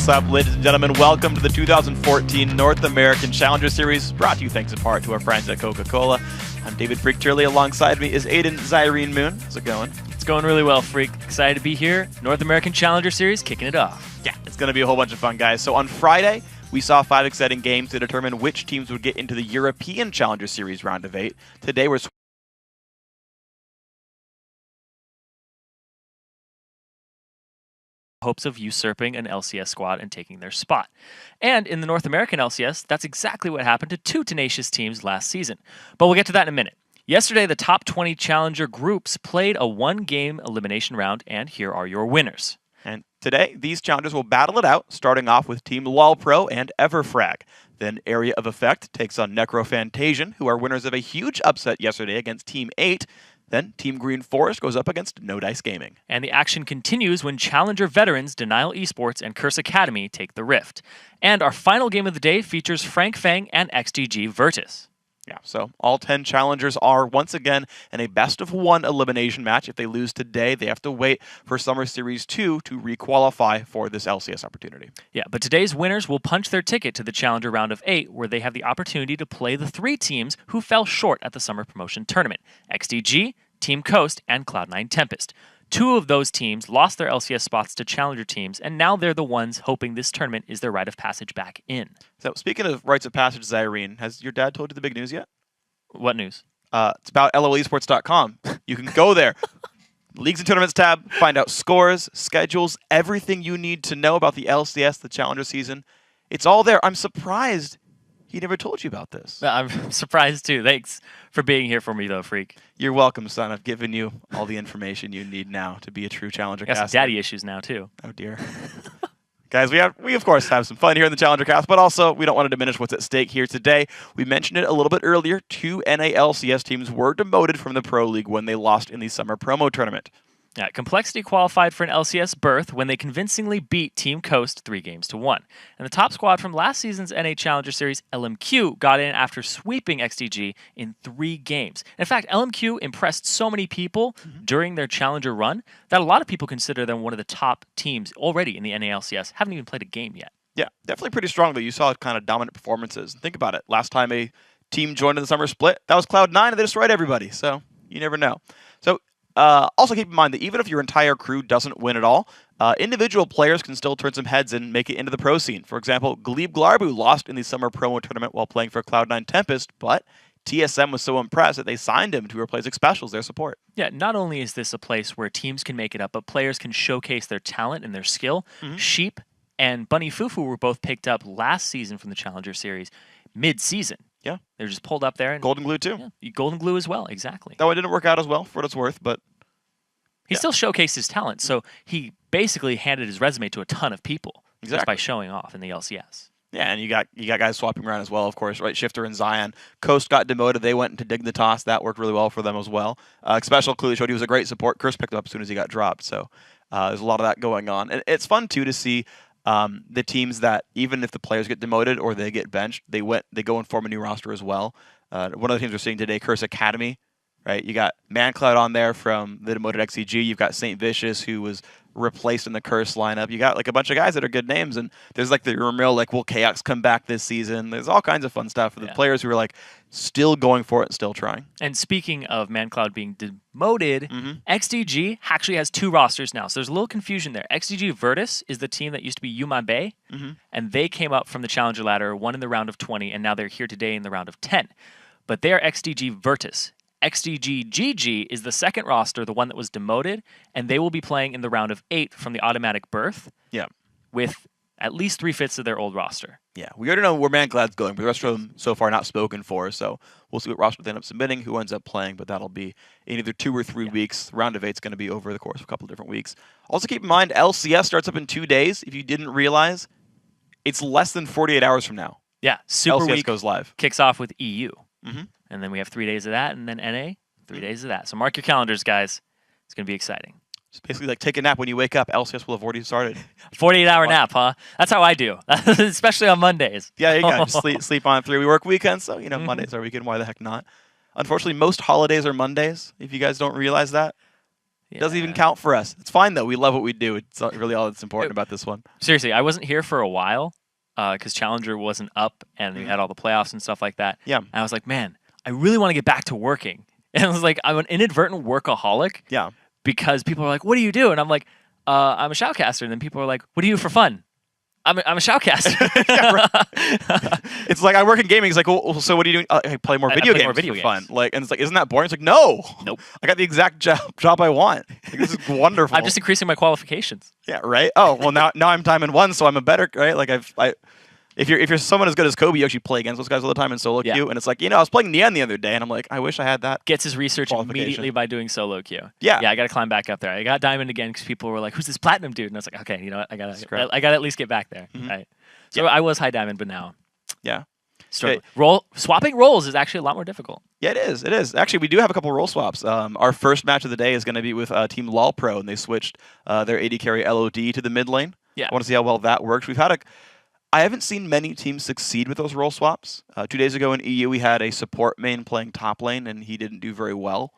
What's up, ladies and gentlemen? Welcome to the 2014 North American Challenger Series, brought to you thanks in part to our friends at Coca-Cola. I'm David Freak Turley. Alongside me is Aiden Zyrene Moon. How's it going? It's going really well, Freak. Excited to be here. North American Challenger Series, kicking it off. Yeah, it's going to be a whole bunch of fun, guys. So on Friday, we saw 5 exciting games to determine which teams would get into the European Challenger Series round of 8. Today, we're hopes of usurping an LCS squad and taking their spot. And in the North American LCS, that's exactly what happened to 2 tenacious teams last season. But we'll get to that in a minute. Yesterday, the top 20 Challenger groups played a 1-game elimination round, and here are your winners. And today, these challengers will battle it out, starting off with Team LOLPro and Everfrag. Then Area of Effect takes on Necrophantasion, who are winners of a huge upset yesterday against Team 8. Then Team Green Forest goes up against No Dice Gaming. And the action continues when Challenger veterans Denial Esports and Curse Academy take the Rift. And our final game of the day features Frank Fang and XDG Virtus. Yeah, so all 10 challengers are once again in a best-of-1 elimination match. If they lose today, they have to wait for Summer Series 2 to re-qualify for this LCS opportunity. Yeah, but today's winners will punch their ticket to the Challenger Round of 8, where they have the opportunity to play the 3 teams who fell short at the Summer Promotion Tournament: XDG, Team Coast, and Cloud9 Tempest. 2 of those teams lost their LCS spots to Challenger teams, and now they're the ones hoping this tournament is their rite of passage back in. So speaking of rites of passage, Zyrene, has your dad told you the big news yet? What news? It's about lolesports.com. You can go there. Leagues and Tournaments tab, find out scores, schedules, everything you need to know about the LCS, the Challenger season. It's all there. I'm surprised he never told you about this. I'm surprised too. Thanks for being here for me, though, Freak. You're welcome, son. I've given you all the information you need now to be a true Challenger I got some caster. daddy issues now, too. Oh, dear. Guys, we of course have some fun here in the Challenger Cast, but also we don't want to diminish what's at stake here today. We mentioned it a little bit earlier. 2 NALCS teams were demoted from the Pro League when they lost in the Summer Promo Tournament. Yeah, Complexity qualified for an LCS berth when they convincingly beat Team Coast 3-1. And the top squad from last season's NA Challenger Series, LMQ, got in after sweeping XDG in 3 games. In fact, LMQ impressed so many people during their Challenger run that a lot of people consider them one of the top teams already in the NALCS. Haven't even played a game yet. Yeah, definitely pretty strong, though. You saw kind of dominant performances. Think about it. Last time a team joined in the Summer Split, that was Cloud9, and they destroyed everybody. So you never know. So also keep in mind that even if your entire crew doesn't win at all, individual players can still turn some heads and make it into the pro scene. For example, Glebe Glarbu lost in the Summer Promo Tournament while playing for Cloud9 Tempest, but TSM was so impressed that they signed him to replace Xpecial as their support. Yeah, not only is this a place where teams can make it up, but players can showcase their talent and their skill. Sheep and Bunny Fufu were both picked up last season from the Challenger Series mid-season. Yeah. They're just pulled up there. And Golden Glue, too. Yeah, Golden Glue as well, exactly. That one didn't work out as well, for what it's worth, but he still showcased his talent, so he basically handed his resume to a ton of people just by showing off in the LCS. Yeah, and you got guys swapping around as well, of course, right? Shifter and Zion. Coast got demoted. They went into Dignitas. That worked really well for them as well. Xpecial clearly showed he was a great support. Curse picked him up as soon as he got dropped, so there's a lot of that going on. And it's fun, too, to see the teams that, even if the players get demoted or they get benched, they go and form a new roster as well. One of the teams we're seeing today, Curse Academy, right? You got ManCloud on there from the demoted XCG. You've got St. Vicious, who was replaced in the Curse lineup. You got like a bunch of guys that are good names, and there's like the rumor, like, will KX come back this season? There's all kinds of fun stuff for the players who are like still going for it and still trying. And speaking of ManCloud being demoted, XDG actually has 2 rosters now, so there's a little confusion there. XDG Virtus is the team that used to be Yuma Bay, and they came up from the Challenger ladder, won in the round of 20, and now they're here today in the round of 10. But they are XDG Virtus. XDG GG is the second roster, the one that was demoted, and they will be playing in the round of 8 from the automatic berth. Yeah. With at least 3/5 of their old roster. Yeah, we already know where ManCloud's going, but the rest of them so far not spoken for, so we'll see what roster they end up submitting, who ends up playing, but that'll be in either 2 or 3 weeks. Round of 8's going to be over the course of a couple of different weeks. Also keep in mind, LCS starts up in 2 days. If you didn't realize, it's less than 48 hours from now. Yeah, Super LCS Week goes live. Kicks off with EU. And then we have 3 days of that, and then NA, 3 days of that. So mark your calendars, guys. It's going to be exciting. Just basically like take a nap when you wake up. LCS will have already started. 48-hour nap, huh? That's how I do, especially on Mondays. Yeah, you got to sleep on 3. We work weekends, so you know Mondays are weekend. Why the heck not? Unfortunately, most holidays are Mondays. If you guys don't realize that. It doesn't even count for us. It's fine, though. We love what we do. It's not really all that's important about this one. Seriously, I wasn't here for a while because Challenger wasn't up and we had all the playoffs and stuff like that. Yeah. And I was like, man, I really want to get back to working. And I was like, I'm an inadvertent workaholic. Yeah. Because people are like, what do you do? And I'm like, I'm a shoutcaster. And then people are like, what do you do for fun? I'm a shoutcaster. Yeah, right. It's like I work in gaming. It's like, well, so what are you doing? I play more video games for fun. Like, and it's like, isn't that boring? It's like, no. Nope. I got the exact job I want. Like, this is wonderful. I'm just increasing my qualifications. Yeah, right. Oh, well, now I'm Diamond 1, so I'm a better, right? Like if you're someone as good as Kobe, you actually play against those guys all the time in solo queue. And it's like, I was playing Neon the other day, and I'm like, I wish I had that. Gets his research immediately by doing solo queue. Yeah. Yeah, I got to climb back up there. I got Diamond again because people were like, who's this Platinum dude? And I was like, okay, you know what? I got to at least get back there. Right. So I was high Diamond, but now. Yeah. Swapping roles is actually a lot more difficult. Yeah, it is. It is. Actually, we do have a couple role swaps. Our first match of the day is going to be with Team LOL Pro, and they switched their AD carry LOD to the mid lane. Yeah. I want to see how well that works. I haven't seen many teams succeed with those role swaps. 2 days ago in EU, we had a support main playing top lane, and he didn't do very well.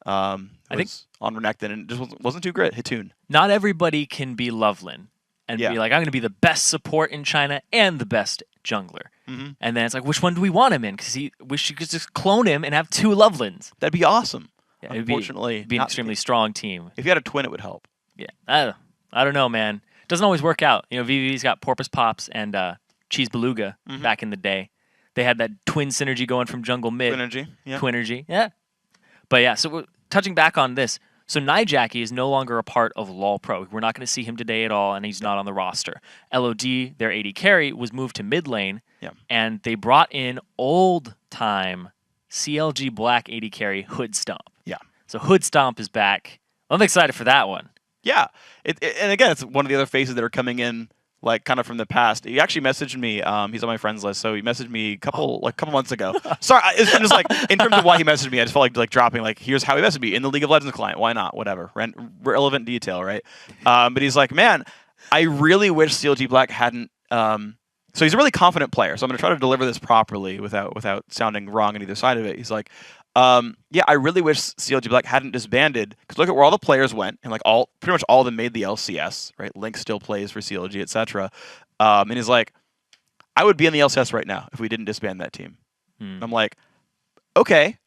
I think on Renekton, and it just wasn't too great. Hitun. Not everybody can be Loveland and be like, I'm going to be the best support in China and the best jungler. And then it's like, which one do we want him in? Because we should just clone him and have 2 Lovelands. That'd be awesome. Yeah, Unfortunately, it'd be an extremely strong team. If you had a twin, it would help. Yeah, I don't know, man. Doesn't always work out. VVV's got Porpoise Pops and Cheese Beluga back in the day. They had that twin synergy going from jungle mid. Twinergy, yeah. But yeah, so touching back on this, so Nijaki is no longer a part of LOL Pro. We're not going to see him today at all, and he's not on the roster. LOD, their AD carry, was moved to mid lane, and they brought in old-time CLG Black AD carry Hood Stomp. Yeah. So Hood Stomp is back. I'm excited for that one. Yeah. And again, it's one of the other faces that are coming in, like, kind of from the past. He actually messaged me. He's on my friends list, so he messaged me a couple months ago. Sorry, I'm just like, in terms of why he messaged me, I just felt like dropping, like, here's how he messaged me in the League of Legends client. Why not? Whatever. Relevant detail, right? But he's like, man, I really wish CLG Black hadn't. So he's a really confident player. So I'm going to try to deliver this properly without sounding wrong on either side of it. He's like, yeah, I really wish CLG Black hadn't disbanded, because look at where all the players went, and like pretty much all of them made the LCS, right? Link still plays for CLG, etc. And he's like, I would be in the LCS right now if we didn't disband that team. I'm like, okay,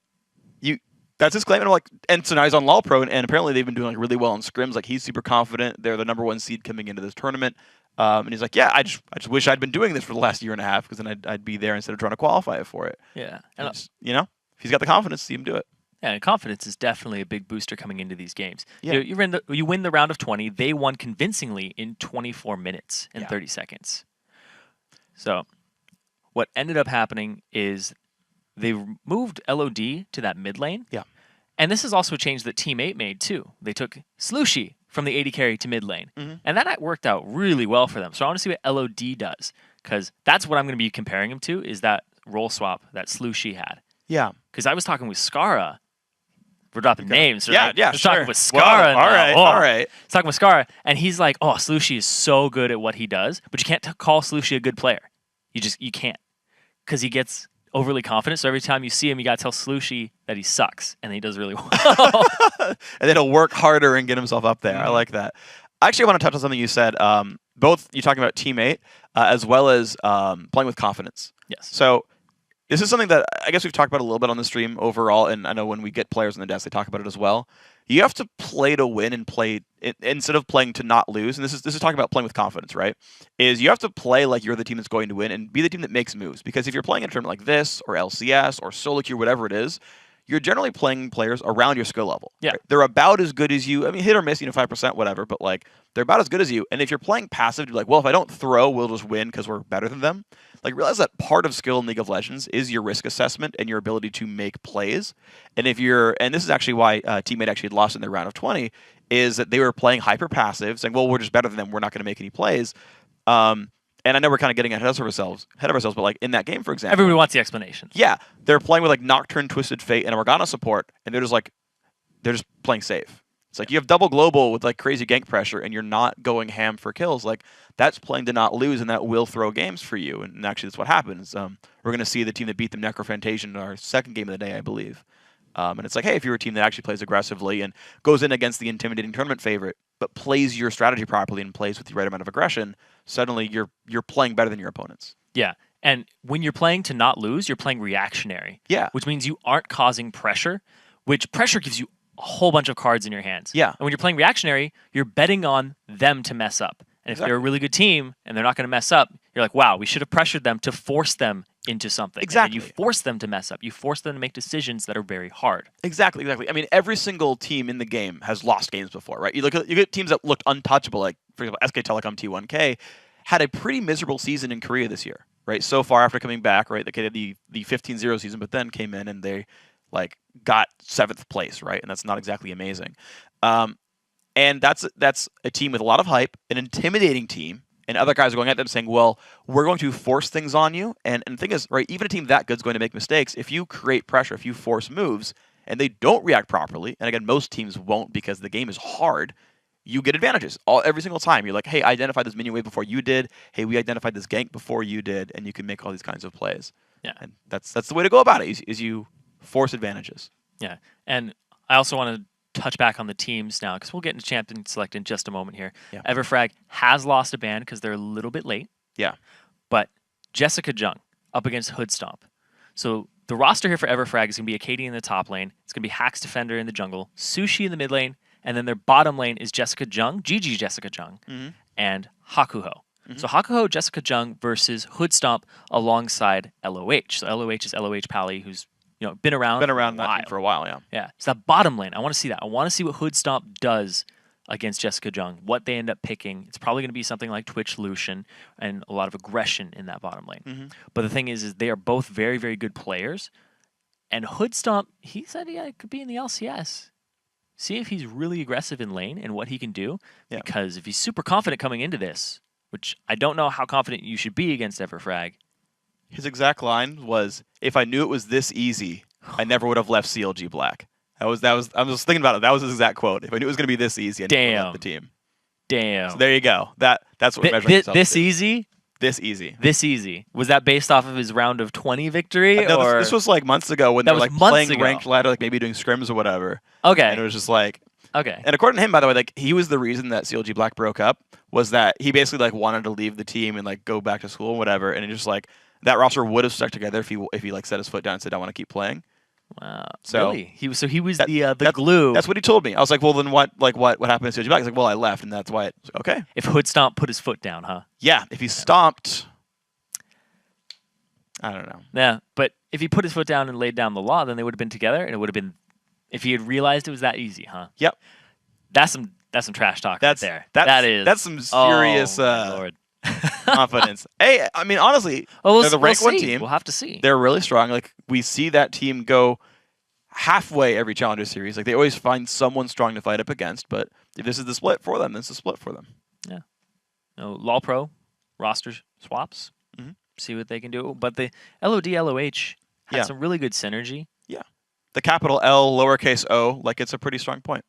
that's his claim. And I'm like, and so now he's on LOL Pro, and apparently they've been doing like really well in scrims. Like, he's super confident. They're the #1 seed coming into this tournament. And he's like, yeah, I just wish I'd been doing this for the last year and a half, because then I'd be there instead of trying to qualify for it. Yeah, and if he's got the confidence, see him do it. Yeah, and confidence is definitely a big booster coming into these games. Yeah. You win the round of 20. They won convincingly in 24 minutes and 30 seconds. So what ended up happening is they moved LOD to that mid lane. Yeah. And this is also a change that Team 8 made too. They took Slushy from the AD carry to mid lane. And that worked out really well for them. So I want to see what LOD does, because that's what I'm going to be comparing him to, is that role swap that Slushy had. Yeah. Because I was talking with Skara. We're dropping names, right? Yeah, I was talking with Skara. Well, all right. I was talking with Skara, and he's like, oh, Slushy is so good at what he does, but you can't call Slushy a good player. You can't. Because he gets overly confident, so every time you see him, you got to tell Slushy that he sucks, and he does really well. And then he'll work harder and get himself up there. I like that. I actually want to touch on something you said. Both you talking about Team 8, as well as playing with confidence. Yes. So this is something that I guess we've talked about a little bit on the stream overall, and I know when we get players on the desk, they talk about it as well. You have to play to win and play instead of playing to not lose. And this is talking about playing with confidence, right? Is you have to play like you're the team that's going to win and be the team that makes moves. Because if you're playing in a tournament like this or LCS or solo queue, whatever it is, you're generally playing players around your skill level. Yeah. Right? They're about as good as you. I mean, hit or miss, 5%, whatever. But like, they're about as good as you. And if you're playing passive, you're like, well, if I don't throw, we'll just win because we're better than them. Like, realize that part of skill in League of Legends is your risk assessment and your ability to make plays. And if you're, and this is actually why Teammate actually lost in their round of 20, is that they were playing hyper passive, saying, well, we're just better than them. We're not going to make any plays. And I know we're kind of getting ahead of ourselves, but like in that game, for example, everybody wants the explanation. Yeah, they're playing with like Nocturne, Twisted Fate, and a Morgana support, and they're just playing safe. It's like you have double global with like crazy gank pressure, and you're not going ham for kills. Like, that's playing to not lose, and that will throw games for you. And actually, that's what happens. We're going to see the team that beat them, Necrophantasia, in our second game of the day, I believe. And it's like, hey, if you're a team that actually plays aggressively and goes in against the intimidating tournament favorite, but plays your strategy properly and plays with the right amount of aggression, suddenly you're playing better than your opponents. Yeah. And when you're playing to not lose, you're playing reactionary. Yeah. Which means you aren't causing pressure, which pressure gives you a whole bunch of cards in your hands. Yeah. And when you're playing reactionary, you're betting on them to mess up. And if they're a really good team and they're not going to mess up, you're like, wow, we should have pressured them to force them into something. Exactly. And you force them to mess up. You force them to make decisions that are very hard. Exactly. I mean, every single team in the game has lost games before, right? You get teams that looked untouchable, like, for example, SK Telecom T1K had a pretty miserable season in Korea this year, right? So far after coming back, right? They had the 15-0 season, but then came in and they got 7th place, right? And that's not exactly amazing. And that's a team with a lot of hype, an intimidating team, and other guys are going at them saying, well, we're going to force things on you. And the thing is, right, even a team that good is going to make mistakes. If you create pressure, if you force moves, and they don't react properly, and again, most teams won't because the game is hard, you get advantages every single time. You're like, hey, I identified this minion wave before you did. Hey, we identified this gank before you did, and you can make all these kinds of plays. Yeah. And that's the way to go about it, is you force advantages. Yeah. And I also want to touch back on the teams now, because we'll get into champion select in just a moment here. Yeah. Everfrag has lost a ban because they're a little bit late. Yeah. But Jessica Jung up against Hood Stomp. So the roster here for Everfrag is going to be Acadian in the top lane. It's going to be Hax Defender in the jungle, Sushi in the mid lane, and then their bottom lane is Jessica Jung, GG Jessica Jung, and Hakuho. So Hakuho, Jessica Jung versus Hood Stomp alongside LOH. So LOH is LOH Pally, who's been around for a while, yeah. Yeah. So that bottom lane, I want to see that. I want to see what Hood Stomp does against Jessica Jung, what they end up picking. It's probably going to be something like Twitch Lucian and a lot of aggression in that bottom lane. But the thing is they are both very, very good players. And Hood Stomp, he said, yeah, it could be in the LCS. See if he's really aggressive in lane and what he can do. Yeah. Because if he's super confident coming into this, which I don't know how confident you should be against Everfrag. His exact line was, if I knew it was this easy, I never would have left CLG Black. I was thinking about it. That was his exact quote. If I knew it was going to be this easy, I never would have left the team. Damn. So there you go. That's what we're measuring this easy? This easy. This easy. Was that based off of his round of 20 victory? No, or this was like months ago when they were playing ranked ladder, like maybe doing scrims or whatever. Okay. And it was just like... Okay. And according to him, by the way, he was the reason that CLG Black broke up, was that he basically wanted to leave the team and go back to school and whatever, and it just that roster would have stuck together if he set his foot down and said, I want to keep playing. Wow. So really? He was the glue. That's what he told me. I was like, well, then what happened to CLG Black? He's like, well, I left, and that's why it was okay. If Hood Stomp put his foot down, huh? Yeah. If he stomped, I don't know. Yeah, but if he put his foot down and laid down the law, then they would have been together, and it would have been, if he had realized it was that easy, huh? Yep. That's some trash talk right there. That's some serious Lord. confidence. Hey, I mean, honestly, they're the rank 1 team. We'll have to see. They're really strong. We see that team go halfway every Challenger Series. They always find someone strong to fight up against, but if this is the split for them, this is the split for them. Yeah. LOL Pro roster swaps. See what they can do. But the LOD, LOH has some really good synergy. Yeah. The capital L, lowercase o, it's a pretty strong point.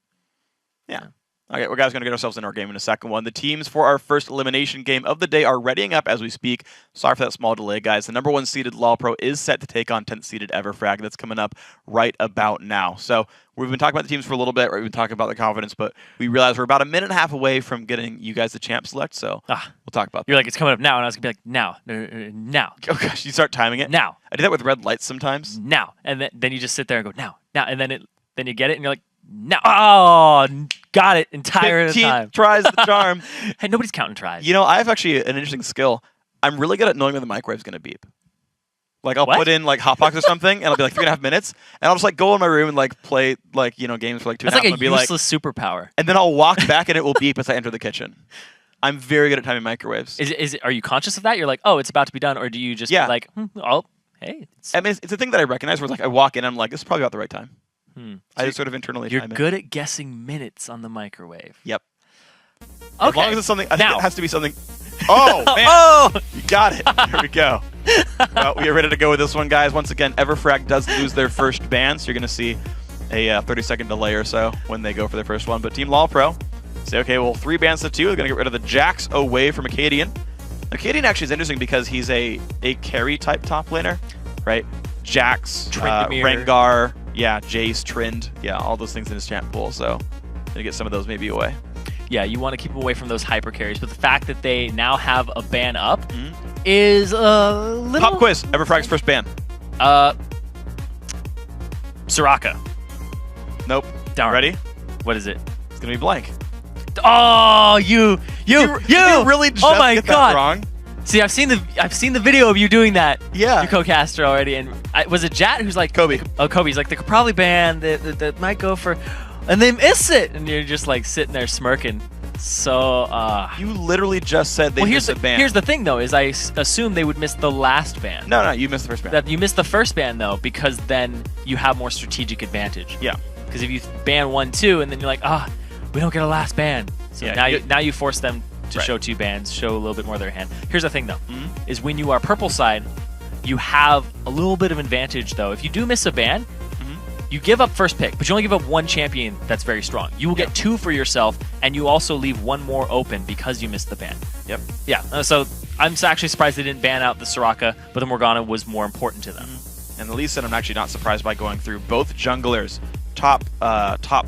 Yeah. Okay, we're guys going to get ourselves in our game in a second one. The teams for our first elimination game of the day are readying up as we speak. Sorry for that small delay, guys. The number 1 seeded LoL Pro is set to take on 10th seeded Everfrag. That's coming up right about now. So we've been talking about the teams for a little bit. Right? We've been talking about the confidence, but we realize we're about a minute and a half away from getting you guys the champ select. So we'll talk about that. You're like, it's coming up now, and I was going to be like, now. Oh, gosh, you start timing it? Now. I do that with red lights sometimes. Now. And then you just sit there and go, now. And then you get it, and you're like, no. Oh, got it entire time. Tries the charm. Hey, nobody's counting tries. I have actually an interesting skill. I'm really good at knowing when the microwave's going to beep. I'll put in Hotbox or something, and I'll be 3.5 minutes, and I'll just go in my room and play games for 2.5. That's like a useless superpower. And then I'll walk back and it will beep as I enter the kitchen. I'm very good at timing microwaves. Are you conscious of that? You're like, oh, it's about to be done, or do you just hey? I mean, it's a thing that I recognize where I walk in and I'm like, this is probably about the right time. I just sort of internally time it. You're good at guessing minutes on the microwave. Yep. Okay. As long as it's something, I think it has to be something. Oh, man. Oh! You got it. There we go. Well, we are ready to go with this one, guys. Once again, Everfrag does lose their first ban, so you're going to see a 30-second delay or so when they go for their first one. But Team LoL Pro say, okay, well, 3 bans to 2. They're going to get rid of the Jax away from Acadian. Acadian actually is interesting because he's a carry-type top laner, right? Jax, Rengar, Yeah, Jace, Trend. Yeah, all those things in his champ pool. So gonna get some of those maybe away. Yeah, you want to keep away from those hyper carries, but the fact that they now have a ban up is a little... Pop quiz. Everfrag's first ban. Soraka. Nope. Darn. Ready? What is it? It's gonna be blank. Oh, you really just oh my get God. that wrong? See, I've seen the video of you doing that. Yeah. Your co-caster already, and was it Jat who's like Kobe? Oh, Kobe's like they could probably ban that might go for, and they miss it, and you're just like sitting there smirking. So you literally just said they missed a ban. Here's the thing though, is I assume they would miss the last ban. No, you missed the first ban. That you missed the first ban though, because then you have more strategic advantage. Yeah. Because if you ban 1-2 and then you're like, we don't get a last ban. So yeah, now you force them to show 2 bans, show a little bit more of their hand. Here's the thing though, is when you are purple side, you have a little bit of advantage though. If you do miss a ban, you give up first pick, but you only give up 1 champion that's very strong. You will get 2 for yourself, and you also leave 1 more open because you missed the ban. Yep. Yeah, so I'm actually surprised they didn't ban out the Soraka, but the Morgana was more important to them. And the Lee Sin, I'm actually not surprised by going through both junglers. Top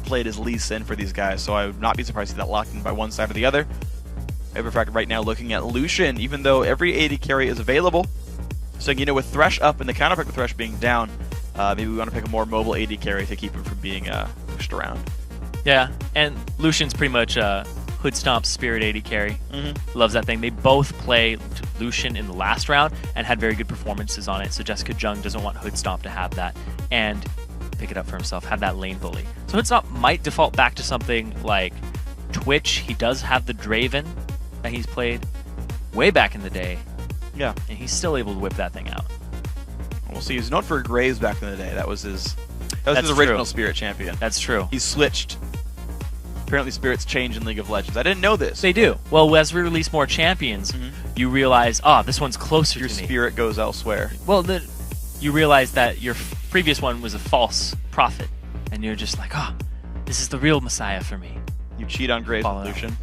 played is Lee Sin for these guys, so I would not be surprised to see that locked in by one side or the other. Everfrag right now looking at Lucian, even though every AD carry is available. So, you know, with Thresh up and the counterpick with Thresh being down, maybe we want to pick a more mobile AD carry to keep him from being pushed around. Yeah, and Lucian's pretty much Hood Stomp's Spirit AD carry. Loves that thing. They both play Lucian in the last round and had very good performances on it, so Jessica Jung doesn't want Hood Stomp to have that and pick it up for himself, have that lane bully. So Hood Stomp might default back to something like Twitch. He does have the Draven that he's played way back in the day. Yeah. And he's still able to whip that thing out. We'll see. He was known for Graves back in the day. That was his original Spirit champion. That's true. He switched. Apparently Spirits change in League of Legends. I didn't know this. They do. Well, as we release more champions, you realize, this one's closer Your to me. Your spirit goes elsewhere. Well, you realize that your previous one was a false prophet, and you're just like, this is the real Messiah for me. You cheat on Graves with Lucian,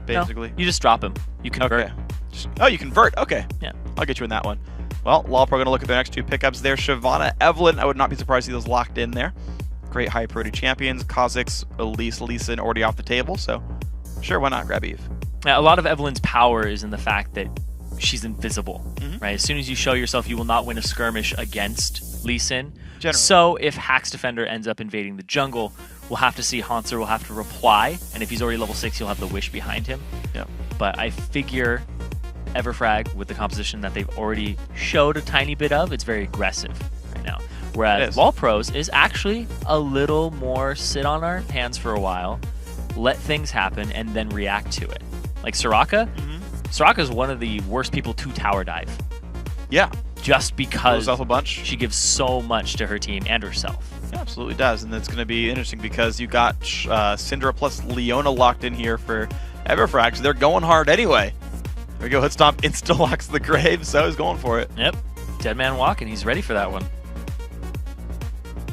basically. No, you just drop him. You convert. Okay. You convert. Okay. Yeah. I'll get you in that one. Well, LawPro going to look at their next 2 pickups there. Shyvana, Evelynn. I would not be surprised to see those locked in there. Great high priority champions. Kha'Zix, Elise, Lee Sin already off the table. So, sure, why not grab Eve? Now, a lot of Evelynn's power is in the fact that she's invisible, right? As soon as you show yourself, you will not win a skirmish against Lee Sin. Generally. So if Hack's Defender ends up invading the jungle, we'll have to see Hanser will have to reply, and if he's already level 6, he'll have the Wish behind him. Yeah. But I figure Everfrag, with the composition that they've already showed a tiny bit of, it's very aggressive right now. Whereas LawPros is actually a little more sit on our hands for a while, let things happen, and then react to it. Like Soraka, Soraka is one of the worst people to tower dive. Yeah. Just because a bunch. She gives so much to her team and herself. Yeah, absolutely does, and it's going to be interesting because you got Syndra plus Leona locked in here for Everfrag, so they're going hard anyway. There we go, Hood Stomp insta-locks the grave, so he's going for it. Yep, Dead Man Walking, he's ready for that one.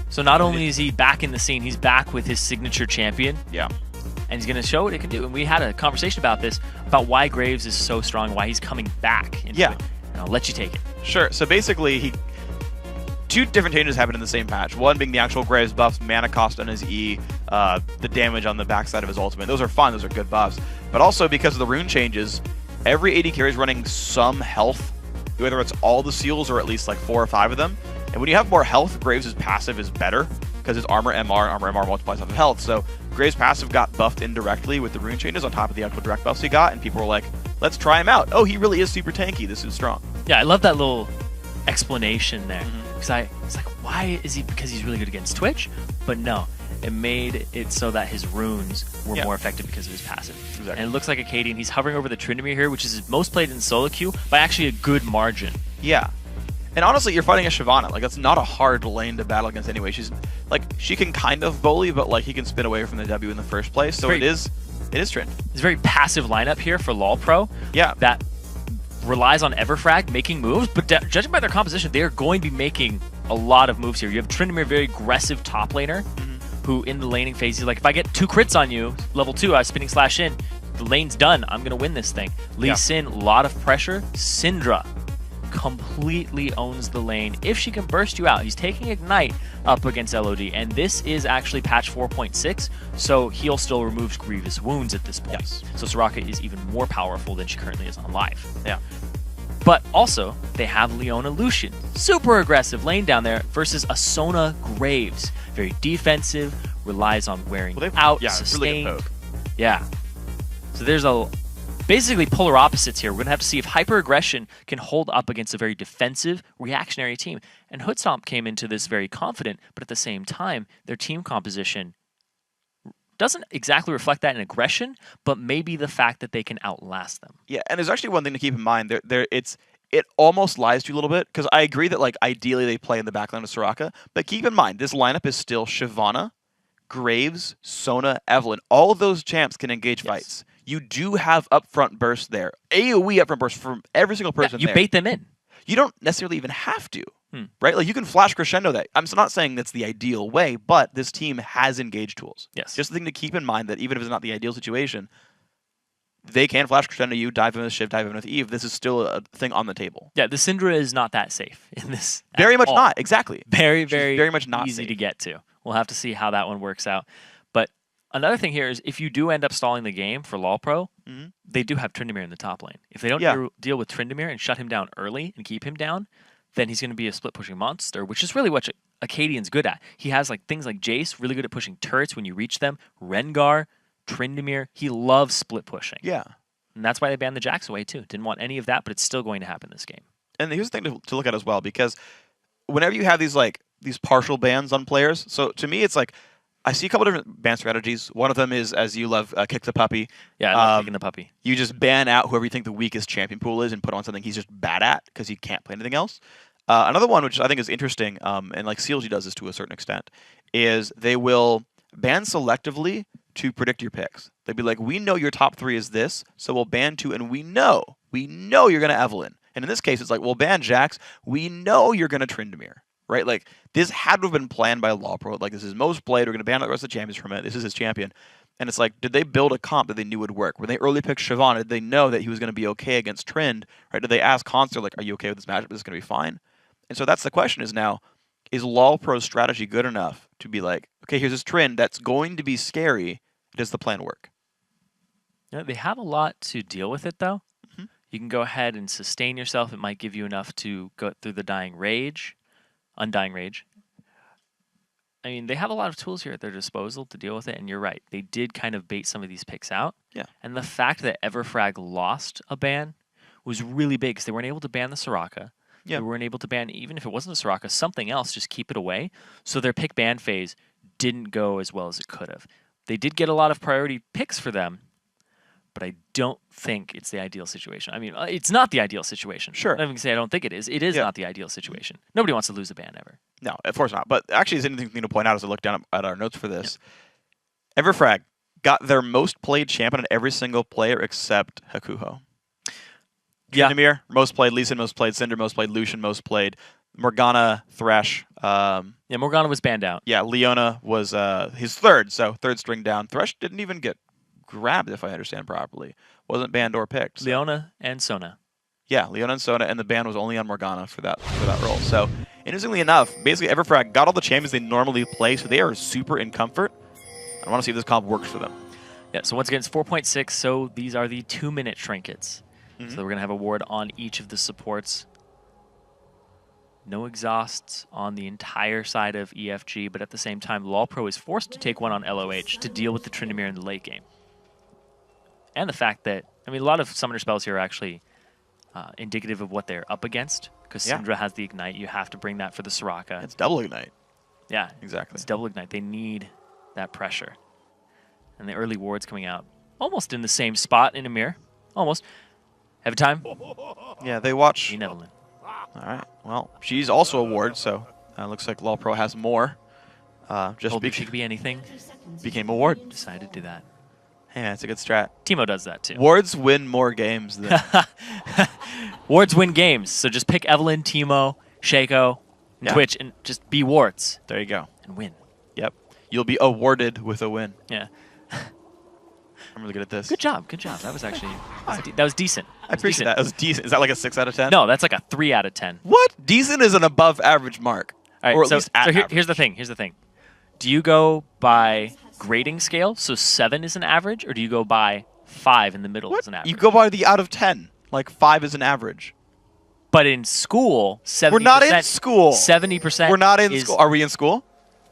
So not only is he back in the scene, he's back with his signature champion. Yeah. And he's going to show what it can do. And we had a conversation about this, about why Graves is so strong, why he's coming back into it. And I'll let you take it. Sure, so basically, 2 different changes happened in the same patch. One being the actual Graves buffs, mana cost on his E, the damage on the backside of his ultimate. Those are fine, those are good buffs. But also, because of the rune changes, every AD carry is running some health, whether it's all the seals or at least like 4 or 5 of them. And when you have more health, Graves' passive is better, because his armor MR multiplies off of health. So Graves' passive got buffed indirectly with the rune changes on top of the actual direct buffs he got, and people were like, let's try him out. Oh, he really is super tanky. This is strong. Yeah, I love that little explanation there. Because it's like, why is he? Because he's really good against Twitch? But no, it made it so that his runes were more effective because of his passive. Exactly. And it looks like Acadian. He's hovering over the Tryndamere here, which is his most played in solo queue by actually a good margin. Yeah. And honestly, you're fighting a Shyvana. Like, that's not a hard lane to battle against anyway. She's like, she can kind of bully, but like he can spin away from the W in the first place. So it is Trend. It's a very passive lineup here for LawPro. Yeah. That relies on Everfrag making moves, but judging by their composition, they are going to be making a lot of moves here. You have Tryndamere, very aggressive top laner, who in the laning phase, he's like, if I get 2 crits on you, level 2, I spinning slash in, the lane's done. I'm going to win this thing. Lee Sin, a lot of pressure. Syndra, completely owns the lane if she can burst you out. He's taking Ignite up against LOD, and this is actually patch 4.6, so heal still removes grievous wounds at this point. Yes. So Soraka is even more powerful than she currently is on life. Yeah. But also, they have Leona Lucian. Super aggressive lane down there versus a Sona Graves. Very defensive, relies on wearing out, sustain. Really good poke. Yeah. So there's basically polar opposites here. We're going to have to see if Hyper Aggression can hold up against a very defensive, reactionary team. And Hoodstomp came into this very confident, but at the same time, their team composition doesn't exactly reflect that in aggression, but maybe the fact that they can outlast them. Yeah, and there's actually one thing to keep in mind. It almost lies to you a little bit, because I agree that like ideally they play in the backline of Soraka, but keep in mind, this lineup is still Shyvana, Graves, Sona, Evelynn. All of those champs can engage fights. You do have upfront burst there. AoE upfront burst from every single person you there. bait them in. You don't necessarily even have to, right? Like you can flash crescendo that. I'm not saying that's the ideal way, but this team has engage tools. Yes. Just the thing to keep in mind that even if it's not the ideal situation, they can flash crescendo you, dive in with Shiv, dive in with Eve. This is still a thing on the table. Yeah, the Syndra is not that safe in this. Very much not, exactly. Very much not easy safe to get to. We'll have to see how that one works out. But another thing here is if you do end up stalling the game for LoL Pro, they do have Tryndamere in the top lane. If they don't deal with Tryndamere and shut him down early and keep him down, then he's going to be a split-pushing monster, which is really what Acadian's good at. He has like things like Jace, really good at pushing turrets when you reach them, Rengar, Tryndamere. He loves split-pushing. Yeah. And that's why they banned the Jax away, too. Didn't want any of that, but it's still going to happen this game. And here's the thing to look at as well, because whenever you have these partial bans on players, so to me it's like, I see a couple different ban strategies. One of them is, as you love, kick the puppy. Yeah, I love kicking the puppy. You just ban out whoever you think the weakest champion pool is and put on something he's just bad at because he can't play anything else. Another one, which I think is interesting, and like CLG does this to a certain extent, is they will ban selectively to predict your picks. They'd be like, we know your top 3 is this, so we'll ban 2, and we know you're going to Evelynn. And in this case, it's like, we'll ban Jax, we know you're going to Tryndamere. Right? Like, this had to have been planned by LoL Pro. Like, this is most played. We're going to ban out the rest of the champions from it. This is his champion. And it's like, did they build a comp that they knew would work? When they early picked Shyvana, did they know that he was going to be okay against Trynd? Right? Did they ask Conster, like, are you okay with this matchup? Is this going to be fine? And so that's the question is now, is LoL Pro's strategy good enough to be like, okay, here's this Trynd that's going to be scary. Does the plan work? Yeah, they have a lot to deal with it, though. You can go ahead and sustain yourself. It might give you enough to go through the Undying Rage. I mean, they have a lot of tools here at their disposal to deal with it, and you're right. They did kind of bait some of these picks out. Yeah. And the fact that Everfrag lost a ban was really big because they weren't able to ban the Soraka. Yeah. They weren't able to ban, even if it wasn't a Soraka, something else, just keep it away. So their pick ban phase didn't go as well as it could have. They did get a lot of priority picks for them, but I don't think it's the ideal situation. I mean, it's not the ideal situation. Sure. I'm not even say I don't think it is. It is not the ideal situation. Nobody wants to lose a ban ever. No, of course not. But actually, it's anything to point out as I look down at our notes for this. Yeah. Everfrag got their most played champion on every single player except Hakuho. Tryndamere, most played. Lee Sin, most played. Cinder, most played. Lucian, most played. Morgana, Thresh. Yeah, Morgana was banned out. Yeah, Leona was his third, so third string down. Thresh didn't even get grabbed, if I understand properly. Wasn't banned or picked. So. Leona and Sona. Yeah, Leona and Sona, and the ban was only on Morgana for that role. So, interestingly enough, basically Everfrag got all the champions they normally play, so they are super in comfort. I want to see if this comp works for them. Yeah, so once again, it's 4.6, so these are the 2-minute trinkets. So we're going to have a ward on each of the supports. No exhausts on the entire side of EFG, but at the same time, LoL Pro is forced to take one on LOH to deal with the Tryndamere in the late game. And the fact that, I mean, a lot of summoner spells here are actually indicative of what they're up against, because Syndra has the Ignite. You have to bring that for the Soraka. It's double Ignite. Yeah, exactly. It's double Ignite. They need that pressure. And the early wards coming out almost in the same spot in Amir. Almost. Have time? Yeah, they watch. Evelynn. All right. Well, she's also a ward, so looks like LoL Pro has more. Just she could be anything. Became a ward. Decided to do that. Hey, man, it's a good strat. Teemo does that too. Wards win more games than... Wards win games. So just pick Evelynn, Teemo, Shaco, and Twitch, and just be wards. There you go. And win. Yep. You'll be awarded with a win. Yeah. I'm really good at this. Good job. Good job. That was actually that was decent. I appreciate that. That was decent. Is that like a 6 out of 10? No, that's like a 3 out of 10. What? Decent is an above average mark. All right, or at least at here's the thing. Here's the thing. Do you go by grading scale, so 7 is an average, or do you go by 5 in the middle as an average? You go by the out of 10. Like 5 is an average. But in school, 70%. We're not in school. 70%. We're not in school. Are we in school?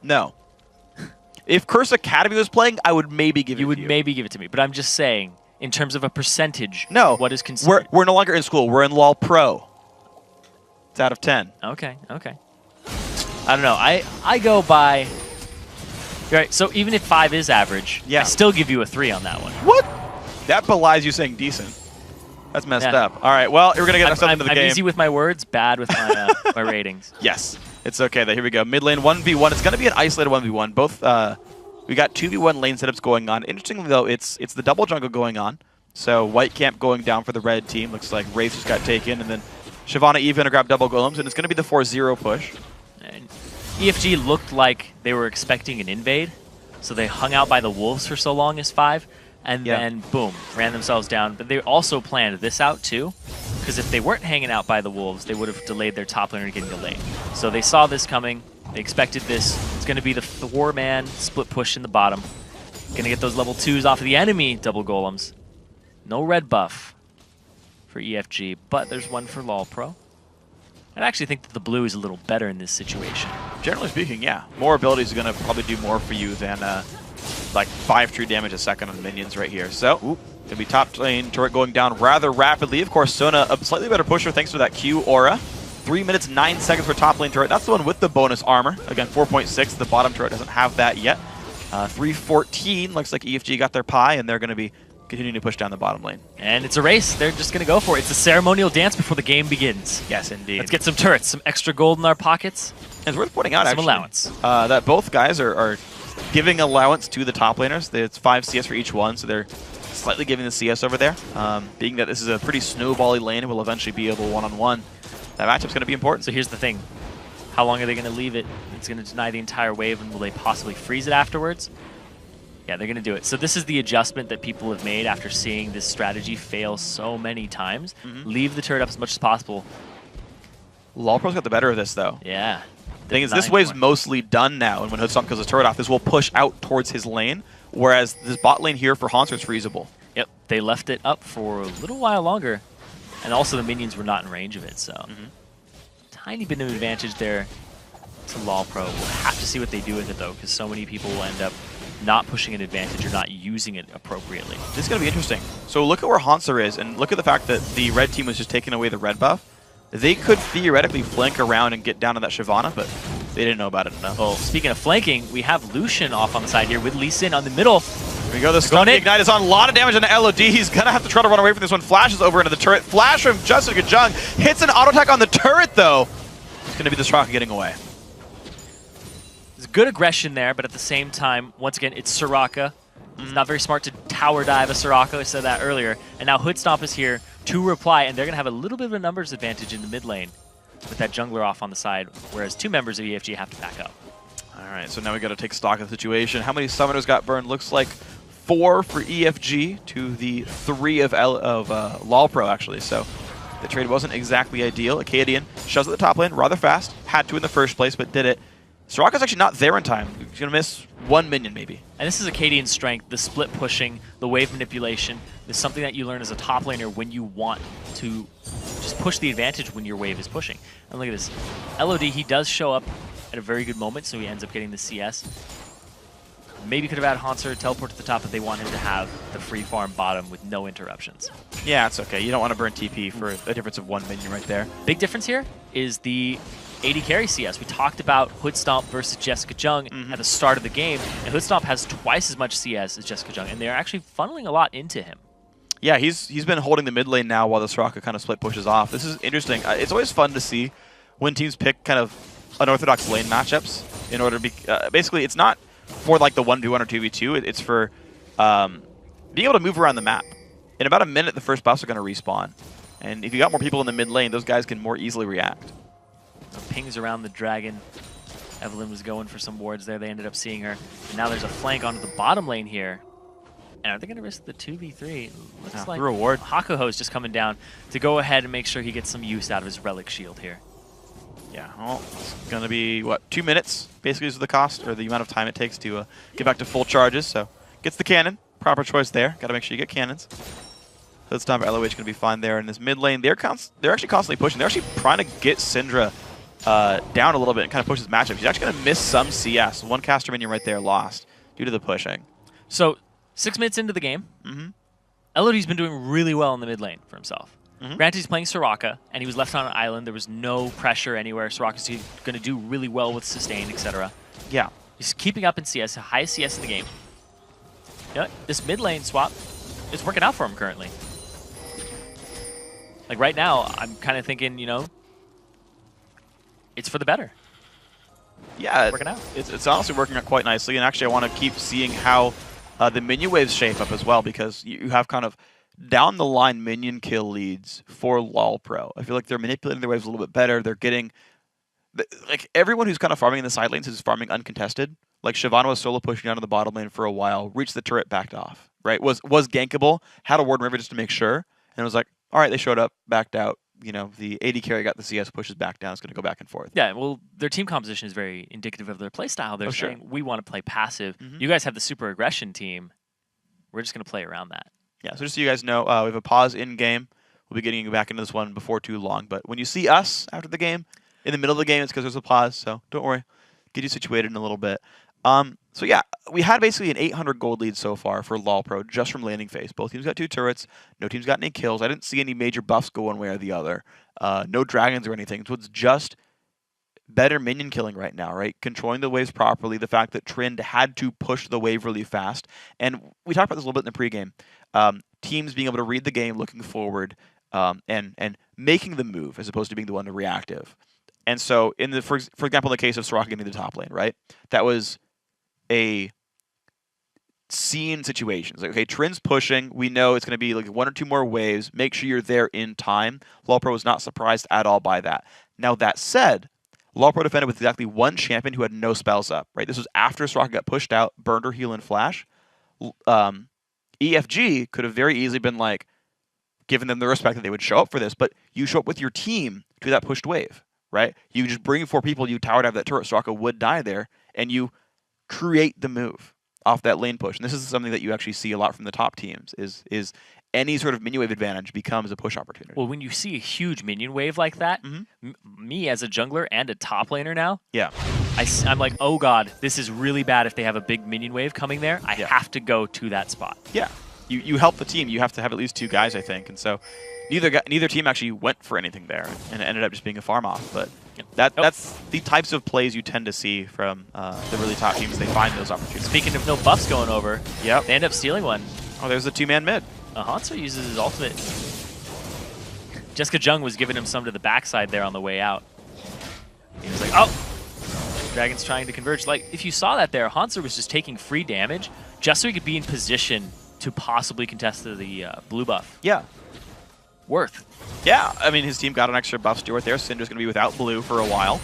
No. If Curse Academy was playing, I would maybe give it to you. You would maybe give it to me, but I'm just saying, in terms of a percentage, no, what is considered? We're no longer in school. We're in LOL Pro. It's out of 10. Okay, okay. I don't know. I go by... Right, so even if 5 is average, I still give you a 3 on that one. What? That belies you saying decent. That's messed up. All right, well, we're going to get ourselves into the game. I'm easy with my words, bad with my, my ratings. Yes, it's okay. Here we go. Mid lane 1v1. It's going to be an isolated 1v1. Both, we got 2v1 lane setups going on. Interestingly, though, it's the double jungle going on. So White Camp going down for the red team. Looks like Wraith just got taken. And then Shyvana Eve going to grab double golems. And it's going to be the 4-0 push. And EFG looked like they were expecting an invade. So they hung out by the wolves for so long as 5. And then, boom, ran themselves down. But they also planned this out, too. Because if they weren't hanging out by the wolves, they would have delayed their top laner getting delayed. So they saw this coming. They expected this. It's going to be the 4-man split push in the bottom. Going to get those level 2s off of the enemy double golems. No red buff for EFG, but there's one for LOL Pro. I actually think that the blue is a little better in this situation. Generally speaking, yeah. More abilities are going to probably do more for you than like 5 true damage a second on minions right here. So, going to be top lane turret going down rather rapidly. Of course, Sona, a slightly better pusher thanks to that Q aura. 3 minutes, 9 seconds for top lane turret. That's the one with the bonus armor. Again, 4.6. The bottom turret doesn't have that yet. 3:14. Looks like EFG got their pie, and they're going to be continuing to push down the bottom lane. And it's a race. They're just going to go for it. It's a ceremonial dance before the game begins. Yes, indeed. Let's get some turrets, some extra gold in our pockets. And it's worth pointing out, some actually, allowance. That both guys are giving allowance to the top laners. It's 5 CS for each one, so they're slightly giving the CS over there. Being that this is a pretty snowbally lane and will eventually be able one-on-one, that matchup's going to be important. So here's the thing. How long are they going to leave it? It's going to deny the entire wave, and will they possibly freeze it afterwards? Yeah, they're going to do it. So this is the adjustment that people have made after seeing this strategy fail so many times. Leave the turret up as much as possible. LOL Pro's got the better of this, though. Yeah. The thing is, this wave's mostly done now, and when Hoodstomp kills his turret off, this will push out towards his lane, whereas this bot lane here for Haunter is freezable. Yep, they left it up for a little while longer, and also the minions were not in range of it, so tiny bit of advantage there to LOL Pro. We'll have to see what they do with it, though, because so many people will end up not pushing an advantage or not using it appropriately. This is going to be interesting. So look at where Haunter is, and look at the fact that the red team was just taking away the red buff. They could theoretically flank around and get down to that Shyvana, but they didn't know about it enough. Well, speaking of flanking, we have Lucian off on the side here with Lee Sin on the middle. Here we go. The stun ignite is on. A lot of damage on the LOD. He's going to have to try to run away from this one. Flashes over into the turret. Flash from Justin Kajung. Hits an auto attack on the turret, though. It's going to be the Soraka getting away. There's good aggression there, but at the same time, once again, it's Soraka. It's not very smart to tower dive a Soraka. I said that earlier. And now Hoodstomp is here to reply, and they're going to have a little bit of a numbers advantage in the mid lane with that jungler off on the side, whereas 2 members of EFG have to back up. All right, so now we got to take stock of the situation. How many summoners got burned? Looks like 4 for EFG to the 3 of LOL Pro, actually. So the trade wasn't exactly ideal. Acadian shoves at the top lane rather fast. Had to in the first place, but did it. Soraka's actually not there in time. He's going to miss 1 minion, maybe. And this is Acadian's strength, the split pushing, the wave manipulation. Is something that you learn as a top laner when you want to just push the advantage when your wave is pushing. And look at this. LOD, he does show up at a very good moment, so he ends up getting the CS. Maybe could have had Haunter teleport to the top, but they wanted to have the free farm bottom with no interruptions. Yeah, it's okay. You don't want to burn TP for a difference of 1 minion right there. Big difference here is the AD carry CS. We talked about Hoodstomp versus Jessica Jung at the start of the game, and Hoodstomp has twice as much CS as Jessica Jung, and they're actually funneling a lot into him. Yeah, he's been holding the mid lane now while the Soraka kind of split pushes off. This is interesting. It's always fun to see when teams pick kind of unorthodox lane matchups in order to be... basically, it's not for like the 1v1 or 2v2. It's for being able to move around the map. In about a minute, the first buffs are going to respawn. And if you got more people in the mid lane, those guys can more easily react. Pings around the dragon. Evelyn was going for some wards there. They ended up seeing her. And now there's a flank onto the bottom lane here. And are they going to risk the 2v3? Looks like the reward. Hakuho is just coming down to go ahead and make sure he gets some use out of his Relic Shield here. Yeah, well, it's going to be, what, 2 minutes, basically, is the cost, or the amount of time it takes to get back to full charges. So, gets the cannon. Proper choice there. Got to make sure you get cannons. So this time, LOH going to be fine there in this mid lane. They're actually constantly pushing. They're actually trying to get Syndra down a little bit and kind of push his matchup. He's actually going to miss some CS. One caster minion right there lost due to the pushing. So, 6 minutes into the game, LOD's been doing really well in the mid lane for himself. Granted, he's playing Soraka, and he was left on an island. There was no pressure anywhere. Soraka's going to do really well with sustain, etc. Yeah. He's keeping up in CS, the highest CS in the game. You know, this mid lane swap is working out for him currently. Like right now, I'm kind of thinking, you know, it's for the better. Yeah, it's working out. It's honestly working out quite nicely, and actually I want to keep seeing how the minion waves shape up as well, because you have kind of down the line minion kill leads for LoL Pro. I feel like they're manipulating their waves a little bit better. They're getting, like, everyone who's kind of farming in the side lanes is farming uncontested. Like Shyvana was solo pushing down to the bottom lane for a while, reached the turret, backed off, right? Was gankable, had a ward river just to make sure, and it was like, all right, they showed up, backed out. You know, the AD carry got the CS, pushes back down. It's going to go back and forth. Yeah, well, their team composition is very indicative of their playstyle. They're saying, we want to play passive. You guys have the super aggression team. We're just going to play around that. Yeah, so just so you guys know, we have a pause in-game. We'll be getting back into this one before too long. But when you see us after the game, in the middle of the game, it's because there's a pause. So don't worry. Get you situated in a little bit. So yeah, we had basically an 800 gold lead so far for LoL Pro just from landing phase. Both teams got 2 turrets. No team's got any kills. I didn't see any major buffs go one way or the other. No dragons or anything. So it's just better minion killing right now, right? Controlling the waves properly. The fact that Trend had to push the wave really fast. And we talked about this a little bit in the pregame. Teams being able to read the game, looking forward, and making the move as opposed to being the one to reactive. And so, for example, in the case of Soraka getting the top lane, right? That was a scene situation. It's like, okay, Trind's pushing. We know it's going to be like 1 or 2 more waves. Make sure you're there in time. LoL Pro was not surprised at all by that. Now, that said, LoL Pro defended with exactly 1 champion who had no spells up, right? This was after Soraka got pushed out, burned her heal and flash. EFG could have very easily been like, giving them the respect that they would show up for this, but you show up with your team to that pushed wave, right? You just bring 4 people, you towered out of that turret, Soraka would die there, and you create the move off that lane push. And this is something that you actually see a lot from the top teams, is any sort of minion wave advantage becomes a push opportunity. Well, when you see a huge minion wave like that, me as a jungler and a top laner now, I'm like, oh god, this is really bad if they have a big minion wave coming there. I have to go to that spot. Yeah, you help the team. You have to have at least 2 guys, I think. And so neither team actually went for anything there, and it ended up just being a farm off. But that's the types of plays you tend to see from the really top teams. They find those opportunities. Speaking of no buffs going over, they end up stealing one. Oh, there's a 2-man mid. Hanzo uses his ultimate. Jessica Jung was giving him some to the backside there on the way out. He was like, oh! Dragon's trying to converge. Like, if you saw that there, Hanzo was just taking free damage just so he could be in position to possibly contest the blue buff. Yeah. Worth. Yeah, I mean, his team got an extra buff steward there. Syndra's going to be without blue for a while.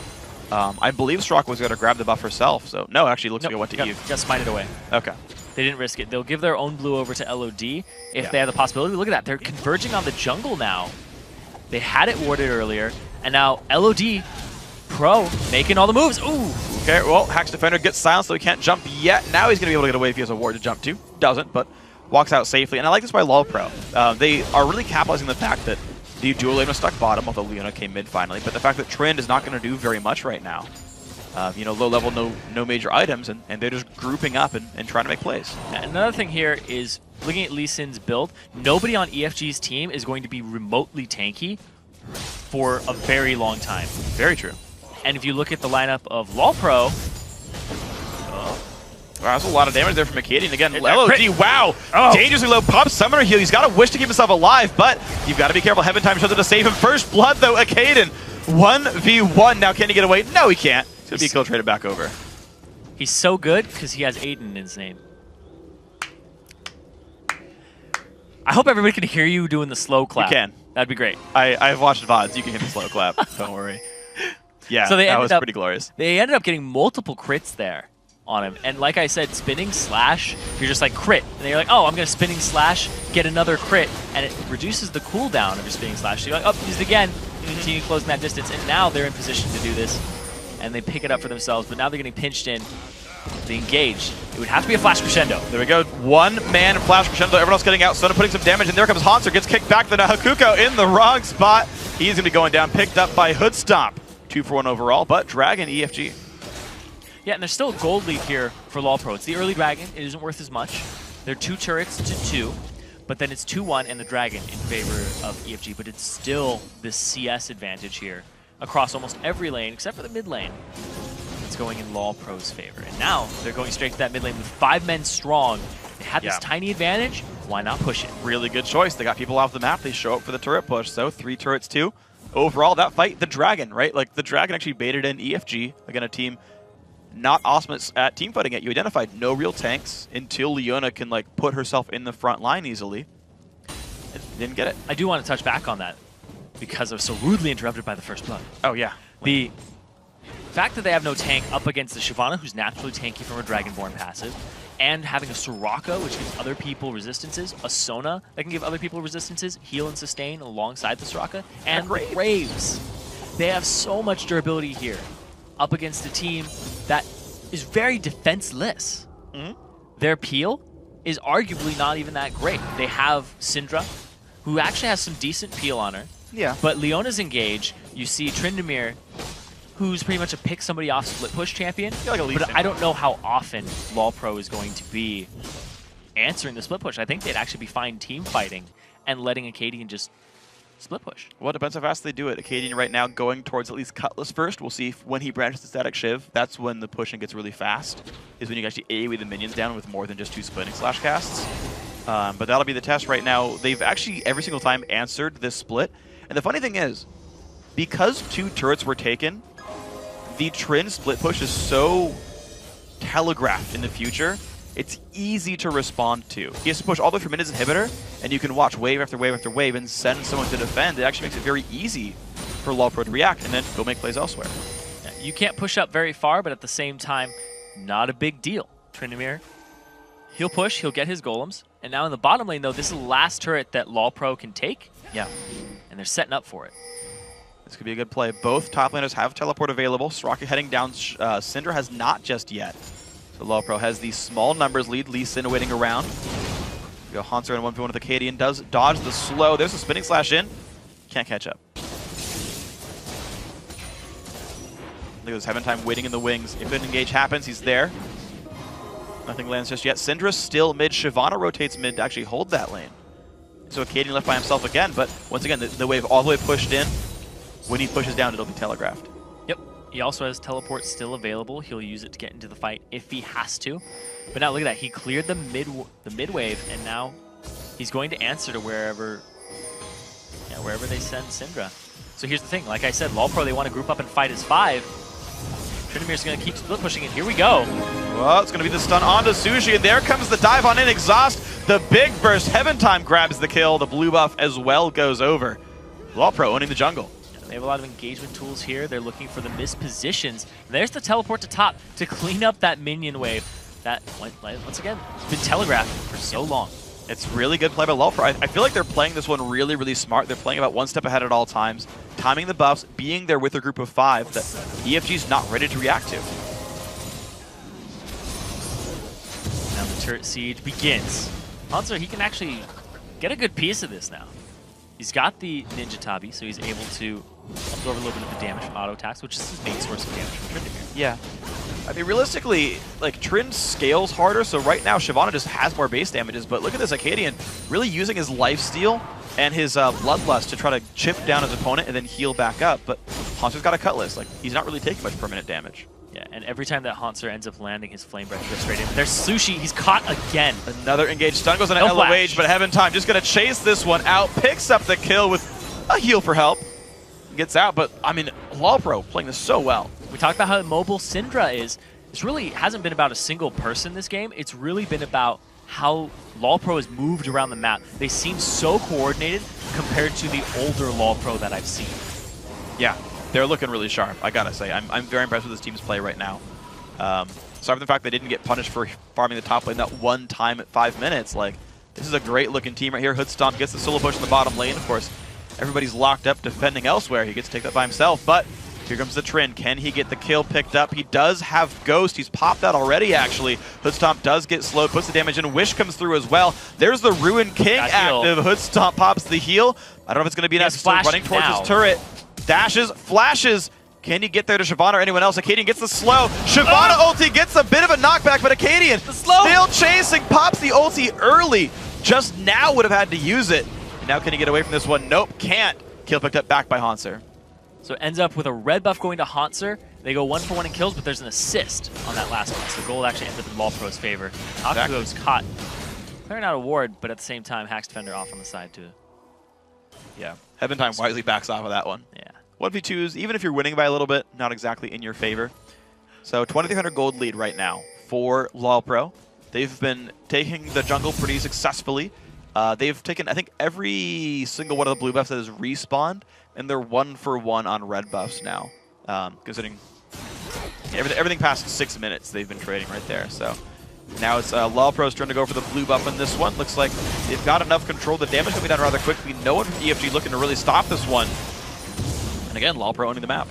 I believe Straka was going to grab the buff herself. So, no, actually, it looks like it went to Eve. Got smited away. Okay. They didn't risk it. They'll give their own blue over to LOD if they have the possibility. Look at that. They're converging on the jungle now. They had it warded earlier, and now LOD Pro making all the moves. Ooh. Okay, well, Hack's Defender gets silenced, so he can't jump yet. Now he's going to be able to get away if he has a ward to jump to. Doesn't, but walks out safely. And I like this by LoL Pro. They are really capitalizing the fact that the dual lane was stuck bottom, although Leona came mid finally. But the fact that Trend is not going to do very much right now. Low level, no major items, and they're just grouping up and trying to make plays. Another thing here is, looking at Lee Sin's build, nobody on EFG's team is going to be remotely tanky for a very long time. Very true. And if you look at the lineup of LoL Pro... Wow, that's a lot of damage there from Acadian. Again, LOD, wow! Dangerously low pop summoner heal. He's got to wish to keep himself alive, but you've got to be careful. Heaven Time shows up to save him. First blood, though, Acadian. 1v1. Now, can he get away? No, he can't. He's going to be kill traded back over. He's so good because he has Aiden in his name. I hope everybody can hear you doing the slow clap. You can. That'd be great. I've watched VODs. You can get the slow clap. Don't worry. Yeah, so that was pretty glorious. They ended up getting multiple crits there. on him. And like I said, spinning slash, you're just like crit. And you're like, oh, I'm going to spinning slash, get another crit. And it reduces the cooldown of your spinning slash. So you're like, oh, use it again. Continue closing that distance. And now they're in position to do this. And they pick it up for themselves. But now they're getting pinched in. They engage. It would have to be a flash crescendo. There we go. One man flash crescendo. Everyone else getting out. Sona putting some damage. And there comes Hanser. Gets kicked back. Then Hakuko in the wrong spot. He's going to be going down. Picked up by Hoodstomp. 2-for-1 overall. But Dragon EFG. Yeah, and there's still a gold lead here for LOLPro. It's the early Dragon. It isn't worth as much. They're 2 turrets to 2. But then it's 2-1 and the Dragon in favor of EFG. But it's still the CS advantage here across almost every lane except for the mid lane. It's going in LOLPro's favor. And now they're going straight to that mid lane with 5 men strong. They had this tiny advantage. Why not push it? Really good choice. They got people off the map. They show up for the turret push. So 3 turrets, 2. Overall, that fight, the Dragon, right? Like, the Dragon actually baited in EFG. Again, a team not awesome at team fighting yet. You identified no real tanks until Leona can, like, put herself in the front line easily. And didn't get it. I do want to touch back on that because I was so rudely interrupted by the first blood. Oh, yeah. The fact that they have no tank up against the Shyvana, who's naturally tanky from her Dragonborn passive, and having a Soraka, which gives other people resistances, a Sona that can give other people resistances, heal and sustain alongside the Soraka, and Graves. They have so much durability here up against a team that is very defenseless. Their peel is arguably not even that great. They have Syndra, who actually has some decent peel on her. Yeah. But Leona's engaged. You see Tryndamere, who's pretty much a pick somebody off split push champion. Like but I don't know how often LOLPro is going to be answering the split push. I think they'd actually be fine team fighting and letting Acadian just split push. Well, it depends how fast they do it. Acadian right now going towards at least Cutlass first. We'll see if when he branches the Static Shiv, that's when the pushing gets really fast, is when you can actually AoE the minions down with more than just 2 spinning slash casts. But that'll be the test right now. They've actually every single time answered this split. And the funny thing is, because 2 turrets were taken, the Trin split push is so telegraphed in the future, it's easy to respond to. He has to push all the way from his inhibitor, and you can watch wave after wave after wave and send someone to defend. It actually makes it very easy for LOLPro to react and then go make plays elsewhere. Yeah, you can't push up very far, but at the same time, not a big deal. Tryndamere, he'll push, he'll get his golems. And now in the bottom lane, though, this is the last turret that LOLPro can take. Yeah. And they're setting up for it. This could be a good play. Both top laners have teleport available. Soraka heading down. Syndra has not just yet. So LOLPro has these small numbers lead. Lee Sin waiting around. We go Hanser in 1v1 with Acadian. Does dodge the slow. There's a spinning slash in. Can't catch up. Look at this Heaven Time waiting in the wings. If an engage happens, he's there. Nothing lands just yet. Syndra's still mid. Shyvana rotates mid to actually hold that lane. So Acadian left by himself again, but once again, the wave all the way pushed in. When he pushes down, it'll be telegraphed. Yep. He also has teleport still available. He'll use it to get into the fight if he has to. But now look at that. He cleared the mid wave, and now he's going to answer to wherever they send Syndra. So here's the thing. Like I said, LOLPro, they want to group up and fight as 5. Tryndamere's going to keep split pushing, and here we go. Well, it's going to be the stun onto Sushi, and there comes the dive on in. Exhaust, the big burst. Heaven Time grabs the kill. The blue buff as well goes over. LOLPro owning the jungle. They have a lot of engagement tools here. They're looking for the missed positions. There's the teleport to top to clean up that minion wave. That, once again, has been telegraphed for so long. It's really good play by LOLPro. I feel like they're playing this one really, really smart. They're playing about 1 step ahead at all times, timing the buffs, being there with a group of 5 that EFG's not ready to react to. Now the turret siege begins. Hanser, he can actually get a good piece of this now. He's got the Ninja Tabi, so he's able to absorb a little bit of the damage from auto attacks, which is his main source of damage from Tryndamere. Yeah. I mean, realistically, like, Trin scales harder, so right now Shyvana just has more base damages, but look at this Acadian really using his lifesteal and his Bloodlust to try to chip down his opponent and then heal back up, but Hanser's got a Cutlass. Like, he's not really taking much permanent damage. Yeah, and every time that Hanser ends up landing his Flame Breath, he goes straight in. There's Sushi, he's caught again. Another engaged stun goes on an LOH, but Heaven Time just going to chase this one out, picks up the kill with a heal for help. Gets out, but I mean, LOLPro playing this so well. We talked about how mobile Syndra is. This really hasn't been about a single person this game. It's really been about how LOLPro has moved around the map. They seem so coordinated compared to the older LOLPro that I've seen. Yeah, they're looking really sharp, I gotta say. I'm very impressed with this team's play right now. Aside from the fact they didn't get punished for farming the top lane that one time at 5 minutes, like, this is a great looking team right here. Hoodstomp gets the solo push in the bottom lane. Of course, everybody's locked up defending elsewhere. He gets to take that by himself, but here comes the Trin. Can he get the kill picked up? He does have Ghost. He's popped that already, actually. Hoodstomp does get slowed, puts the damage in. Wish comes through as well. There's the Ruin King active. Hoodstomp pops the heal. I don't know if it's going to be enough. He's still running towards his turret. Dashes, flashes. Can he get there to Shyvana or anyone else? Acadian gets the slow. Shyvana ulti gets a bit of a knockback, but Acadian still chasing. Pops the ulti early. Just now would have had to use it. And now can he get away from this one? Nope, can't. Kill picked up back by Hauntzer. So it ends up with a red buff going to Hauntzer. They go 1-for-1 in kills, but there's an assist on that last one. So gold actually ends up in Lolpro's favor. Hakuho's caught. Clearing out a ward, but at the same time, Hack's defender off on the side too. Yeah, Heaven Time wisely backs off of that one. Yeah. 1v2s, even if you're winning by a little bit, not exactly in your favor. So 2,300 gold lead right now for Lolpro. They've been taking the jungle pretty successfully. They've taken, I think, every single one of the blue buffs that has respawned, and they're 1-for-1 on red buffs now. Considering everything past 6 minutes, they've been trading right there. So now it's Lolpro's turn to go for the blue buff in this one. Looks like they've got enough control. The damage can be done rather quickly. No one from EFG looking to really stop this one. And again, Lolpro owning the map.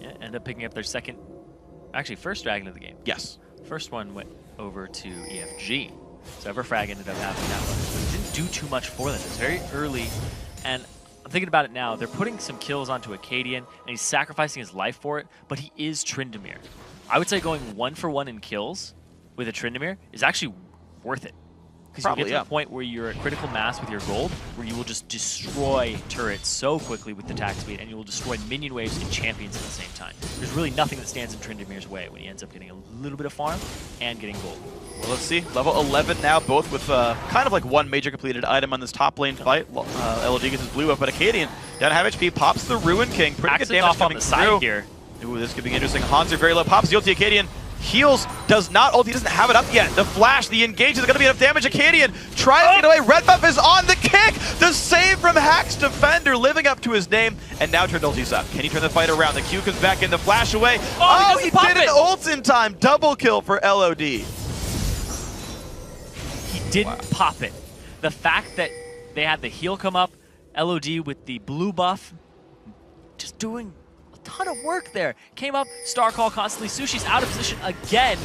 Yeah, end up picking up their first dragon of the game. Yes. First one went over to EFG. So Everfrag ended up having that one. But it didn't do too much for them. It was very early. And I'm thinking about it now. They're putting some kills onto Acadian, and he's sacrificing his life for it, but he is Tryndamere. I would say going 1-for-1 in kills with a Tryndamere is actually worth it. Because you get to the point where you're at critical mass with your gold, where you will just destroy turrets so quickly with the attack speed, and you will destroy minion waves and champions at the same time. There's really nothing that stands in Tryndamere's way when he ends up getting a little bit of farm and getting gold. Well, let's see. Level 11 now, both with kind of like one major completed item on this top lane fight. LOD gets his blue up, but Acadian down to half HP, pops the Ruin King. Pretty good damage coming through. Here. Ooh, this could be interesting. Hauntzer very low, pops the ulti. Acadian heals, does not ult, he doesn't have it up yet. The flash, the engage is going to be enough damage. Acadian tries to get away. Red buff is on the kick. The save from Hack's defender, living up to his name, and now turned ulti's up. Can he turn the fight around? The Q comes back in, the flash away. Oh, he didn't ult in time. Double kill for LOD. He didn't pop it. The fact that they had the heal come up, LOD with the blue buff, just doing ton of work there. Came up, star call constantly. Sushi's out of position again.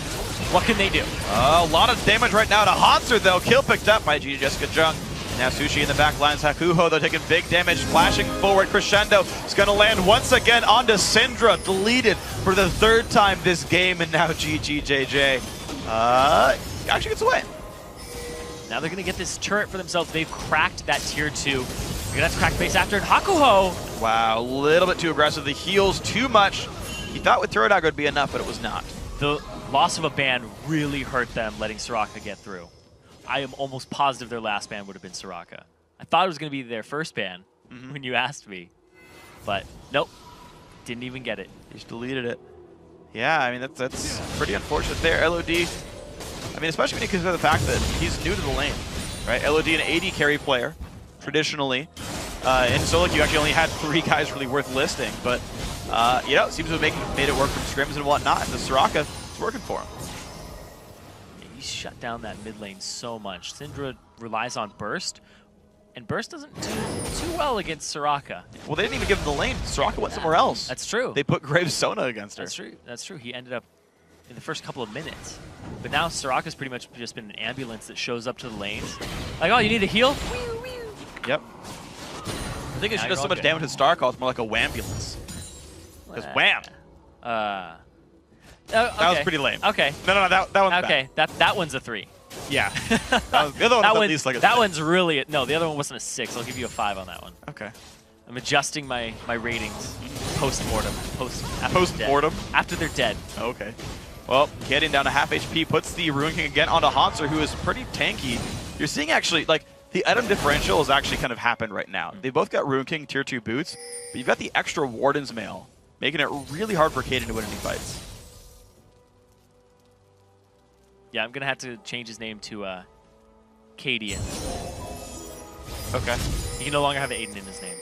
What can they do? A lot of damage right now to Hauntzer, though. Kill picked up by GG Jessica Jung. Now Sushi in the back lines. Hakuho, though, taking big damage. Flashing forward. Crescendo is going to land once again onto Syndra. Deleted for the third time this game, and now GGJJ actually gets away. Now they're going to get this turret for themselves. They've cracked that tier 2. You're going to have to crack base after it. Hakuho! Wow, a little bit too aggressive. The heals too much. He thought with Turret Dagger would be enough, but it was not. The loss of a ban really hurt them, letting Soraka get through. I am almost positive their last ban would have been Soraka. I thought it was going to be their first ban when you asked me. But nope, didn't even get it. He just deleted it. Yeah, I mean, that's pretty unfortunate there. LOD, I mean, especially when you consider the fact that he's new to the lane, right? LOD, an AD carry player, traditionally. In solo, you actually only had 3 guys really worth listing, but you know, it seems to have made it work from scrims and whatnot, and the Soraka is working for him. Yeah, he shut down that mid lane so much. Syndra relies on Burst, and Burst doesn't do too well against Soraka. Well, they didn't even give him the lane. Soraka went somewhere else. That's true. They put Graves Sona against her. That's true. That's true. He ended up in the first couple of minutes. But now Soraka's pretty much just been an ambulance that shows up to the lanes. Like, oh, you need a heal? Yep. I think it should have so much damage with Star Call. It's more like a whambulance. Because wham! Okay. That was pretty lame. Okay. No, that one's okay. bad. That one's a 3. Yeah. The other one was at least like a 6. That one's really no. The other one wasn't a 6. I'll give you a 5 on that one. Okay. I'm adjusting my ratings post-mortem. Post-mortem? After they're dead. Okay. Well, getting down to half HP puts the Ruin King again onto Hauntzer, who is pretty tanky. You're seeing actually like. The item differential has actually kind of happened right now. They both got Ruin King tier 2 boots, but you've got the extra Warden's Mail, making it really hard for Caden to win any fights. Yeah, I'm going to have to change his name to Cadian. Okay. He can no longer have Aiden in his name.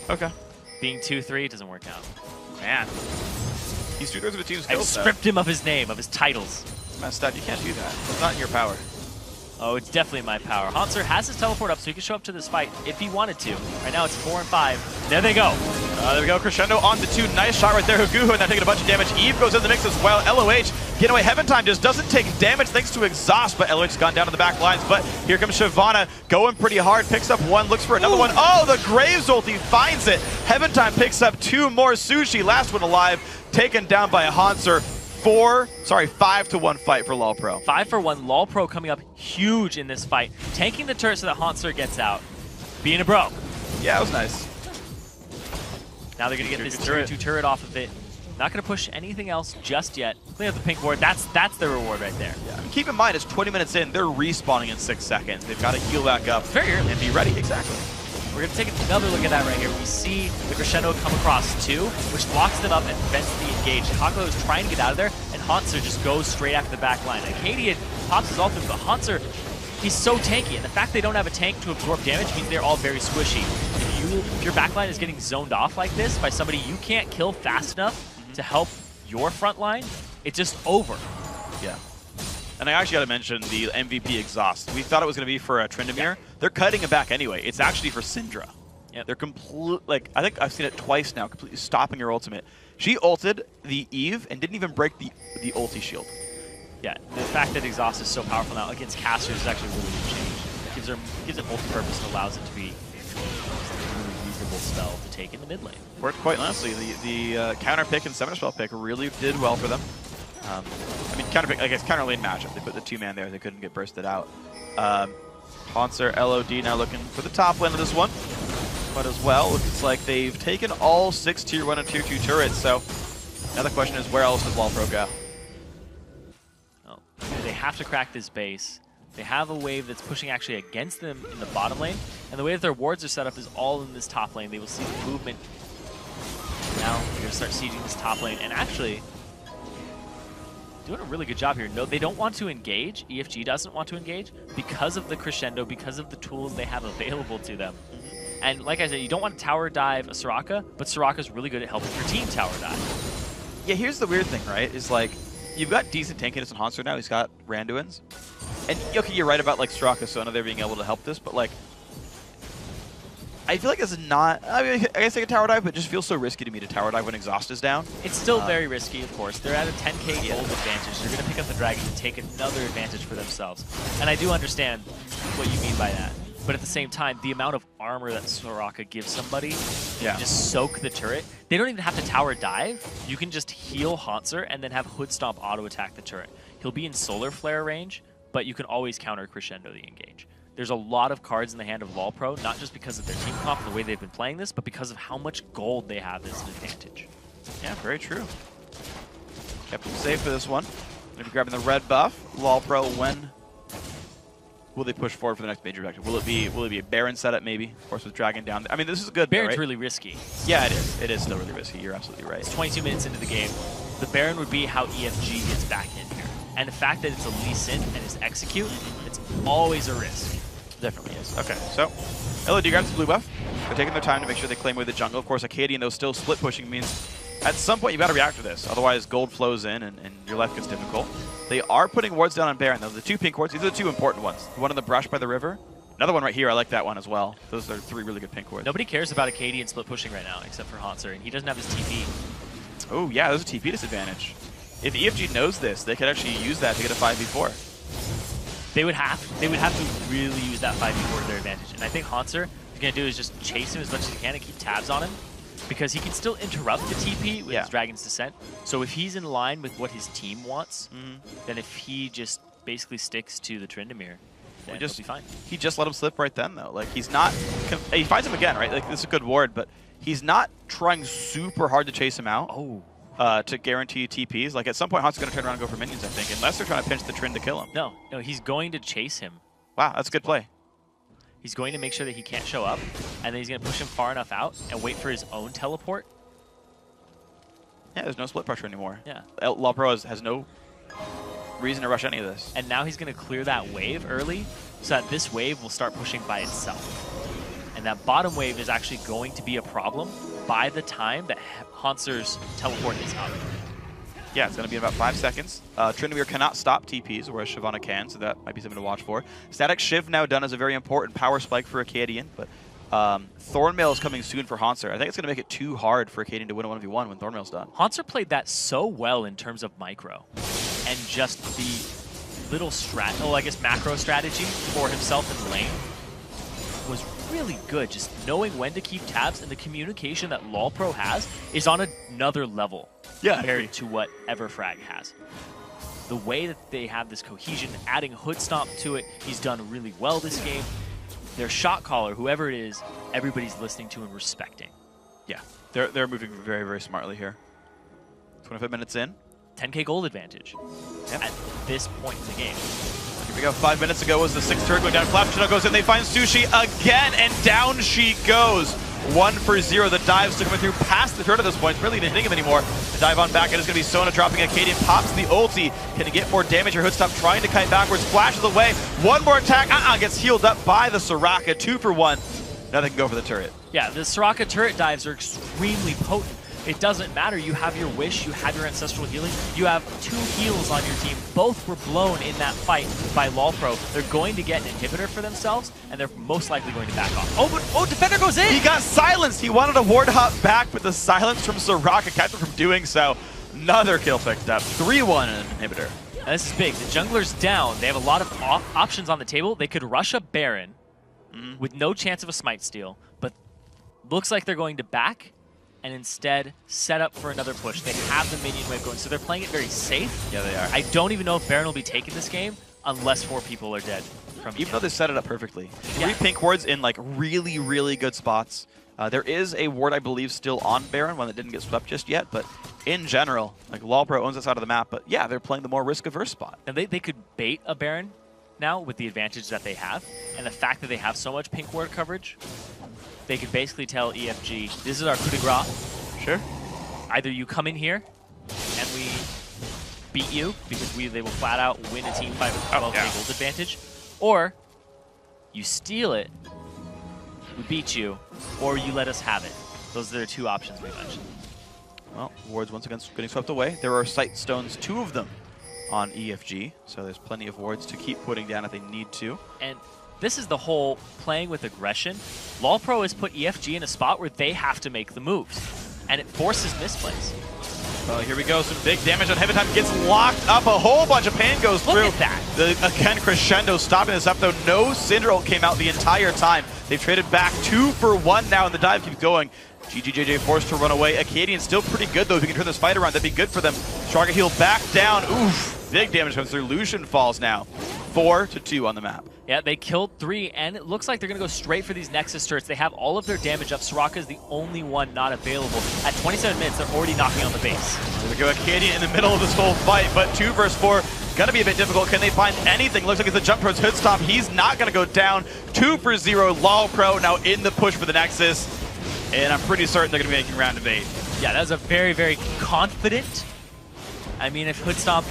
Okay. Being 2-3 doesn't work out. Man. He's 2/3 of the team's I kills. stripped him of his name, of his titles. It's messed up. You can't do that. It's not in your power. Oh, it's definitely my power. Hanser has his teleport up, so he can show up to this fight if he wanted to. Right now, it's 4 and 5. There they go. There we go. Crescendo on the 2. Nice shot right there. Huguho and now taking a bunch of damage. Eve goes in the mix as well. LOH getting away. Heaven Time just doesn't take damage thanks to exhaust, but LOH has gone down to the back lines. But here comes Shyvana going pretty hard. Picks up one, looks for another one. Oh, the Graves ulti finds it. Heaven Time picks up 2 more. Sushi, last one alive, taken down by a Hanser. 5-1 fight for LOLPro. 5-for-1. LOLPro coming up huge in this fight. Tanking the turret so that Hanser gets out. Being a bro. Yeah, it was nice. Now they're going to get this tier 2 turret off of it. Not going to push anything else just yet. Clean up the pink ward. That's the reward right there. Yeah, I mean, keep in mind, it's 20 minutes in. They're respawning in 6 seconds. They've got to heal back up Very early. and be ready. Exactly. We're going to take another look at that right here. We see the Crescendo come across 2, which locks them up and prevents the engage. Kaklo is trying to get out of there, and Hanser just goes straight after the back line. Acadian pops his ultimate, but Hanser, he's so tanky, and the fact they don't have a tank to absorb damage means they're all very squishy. If your backline is getting zoned off like this by somebody you can't kill fast enough to help your front line, it's just over. Yeah. And I actually got to mention the MVP exhaust. We thought it was going to be for Tryndamere. Yeah. They're cutting it back anyway. It's actually for Syndra. Yep. They're I think I've seen it twice now, completely stopping your ultimate. She ulted the Eve and didn't even break the ulti shield. Yeah, the fact that exhaust is so powerful now against casters is actually really good change. Gives it multi-purpose and allows it to be a really usable spell to take in the mid lane. Worked quite nicely. The counter pick and 7 spell pick really did well for them. I mean, counter pick, I guess counter lane matchup. They put the 2-man there. They couldn't get bursted out. Hanser, LOD now looking for the top lane of this one. But as well, looks like they've taken all 6 tier 1 and tier 2 turrets. So now the question is, where else does LOLPro go? Oh, they have to crack this base. They have a wave that's pushing actually against them in the bottom lane. And the way that their wards are set up is all in this top lane. They will see the movement. Now they're going to start sieging this top lane. And actually, doing a really good job here. No, they don't want to engage. EFG doesn't want to engage because of the Crescendo, because of the tools they have available to them. And like I said, you don't want to tower dive a Soraka, but Soraka's really good at helping your team tower dive. Yeah, here's the weird thing, right? Is like, you've got decent tankiness in Hanser now. He's got Randuins. And okay, you're right about like Soraka, Sona, they're being able to help this, but like, I feel like it's not, I mean, I guess I could tower dive, but it just feels so risky to me to tower dive when exhaust is down. It's still very risky, of course. They're at a 10k gold advantage. They're going to pick up the dragon and take another advantage for themselves. And I do understand what you mean by that. But at the same time, the amount of armor that Soraka gives somebody, just soak the turret. They don't even have to tower dive. You can just heal Hanser and then have Hood Stomp auto attack the turret. He'll be in Solar Flare range, but you can always counter Crescendo the engage. There's a lot of cards in the hand of LOLPro, not just because of their team comp and the way they've been playing this, but because of how much gold they have as an advantage. Yeah, very true. Kept them safe for this one. Maybe grabbing the red buff. LOLPro, when will they push forward for the next major objective? Will it be a Baron setup maybe? Of course, with Dragon down. I mean, this is good. Baron's right? really risky. Yeah, it is. It is still really risky. You're absolutely right. It's 22 minutes into the game. The Baron would be how EFG gets back in here. And the fact that it's a Lee Sin and it's execute, it's always a risk. Definitely is. Okay, so LOD grabs the blue buff. They're taking their time to make sure they claim away the jungle. Of course, Acadian, though, still split pushing means at some point you've got to react to this. Otherwise, gold flows in and your life gets difficult. They are putting wards down on Baron, though. The 2 pink wards, these are the 2 important ones. The one in the brush by the river. Another one right here, I like that one as well. Those are 3 really good pink wards. Nobody cares about Acadian split pushing right now except for Hanser, and he doesn't have his TP. Oh, yeah, there's a TP disadvantage. If EFG knows this, they could actually use that to get a 5v4. They would have to really use that 5v4 to their advantage. And I think Hanser, what he's going to do is just chase him as much as he can and keep tabs on him, because he can still interrupt the TP with his Dragon's Descent. So if he's in line with what his team wants, then if he just basically sticks to the Tryndamere, then he'll be fine. He just let him slip right then, though. Like, he's not... He finds him again, right? Like, this is a good ward, but he's not trying super hard to chase him out. To guarantee TPs. Like, at some point, Hanser's going to turn around and go for minions, I think, unless they're trying to pinch the Trynd to kill him. No, he's going to chase him. Wow, that's a good play. He's going to make sure that he can't show up, and then he's going to push him far enough out and wait for his own teleport. Yeah, there's no split pressure anymore. Yeah. LOLPro has no reason to rush any of this. And now he's going to clear that wave early so that this wave will start pushing by itself. And that bottom wave is actually going to be a problem by the time that Hanser's teleport is up. Yeah, it's going to be in about 5 seconds. Tryndamere cannot stop TPs, whereas Shyvana can, so that might be something to watch for. Static Shiv now done as a very important power spike for Acadian, but Thornmail is coming soon for Haunter. I think it's going to make it too hard for Acadian to win a 1v1 when Thornmail's done. Haunter played that so well in terms of micro, and just the little macro strategy for himself in lane was really good. Just knowing when to keep tabs, and the communication that LOLPro has is on another level compared to what Everfrag has. The way that they have this cohesion, adding Hood Stomp to it, he's done really well this game. Their shot caller, whoever it is, everybody's listening to and respecting. Yeah, they're moving very, very smartly here. 25 minutes in. 10k gold advantage at this point in the game. Here we go. 5 minutes ago was the 6th turret going down. Flapjack goes in. They find Sushi again, and down she goes. 1 for 0. The dive still coming through past the turret at this point. It's really didn't think of anymore. The dive on back, and it's going to be Sona dropping Acadian. Pops the ulti. Can he get more damage? Or Hoodstop trying to kite backwards. Flashes away. One more attack. Gets healed up by the Soraka. 2 for 1. Now they can go for the turret. Yeah, the Soraka turret dives are extremely potent. It doesn't matter. You have your wish, you have your ancestral healing, you have 2 heals on your team. Both were blown in that fight by LOLPro. They're going to get an inhibitor for themselves, and they're most likely going to back off. Oh, Defender goes in! He got silenced! He wanted a ward hop back, but the silence from Soraka kept him from doing so. Another kill picked up. 3-1 and an inhibitor. Now this is big. The jungler's down. They have a lot of options on the table. They could rush a Baron with no chance of a smite steal, but looks like they're going to back and instead set up for another push. They have the minion wave going, so they're playing it very safe. Yeah, they are. I don't even know if Baron will be taking this game unless 4 people are dead. Even though they set it up perfectly. 3 pink wards in like really, really good spots. There is a ward, I believe, still on Baron, one that didn't get swept just yet, but in general, like LOLPro owns that side of the map, but yeah, they're playing the more risk-averse spot. And they could bait a Baron now with the advantage that they have, and the fact that they have so much pink ward coverage. They could basically tell EFG, this is our coup de grace. Sure. Either you come in here and we beat you, because they will flat out win a team fight with 12k gold advantage, or you steal it, we beat you, or you let us have it. Those are the 2 options we mentioned. Well, wards once again getting swept away. There are sight stones, 2 of them on EFG, so there's plenty of wards to keep putting down if they need to. And this is the whole playing with aggression. LOLPro has put EFG in a spot where they have to make the moves, and it forces misplays. Well, here we go. Some big damage on Heaven Time. Gets locked up. A whole bunch of pain goes through. Look at that. Again, Crescendo stopping this up, though. No Syndra came out the entire time. They've traded back 2 for 1 now, and the dive keeps going. GGJJ forced to run away. Acadian still pretty good, though. If we can turn this fight around, that'd be good for them. Straka heal back down. Oof. Big damage comes through. Lucian falls now. 4-2 on the map. Yeah, they killed 3, and it looks like they're going to go straight for these Nexus turrets. They have all of their damage up. Soraka is the only one not available. At 27 minutes, they're already knocking on the base. There we go, Acadian in the middle of this whole fight, but 2 versus 4, gonna be a bit difficult. Can they find anything? Looks like it's a jump towards Hoodstop. He's not gonna go down. 2 for 0, LOLPro now in the push for the Nexus, and I'm pretty certain they're gonna be making round of 8. Yeah, that was a very, very confident. I mean, if Hoodstop,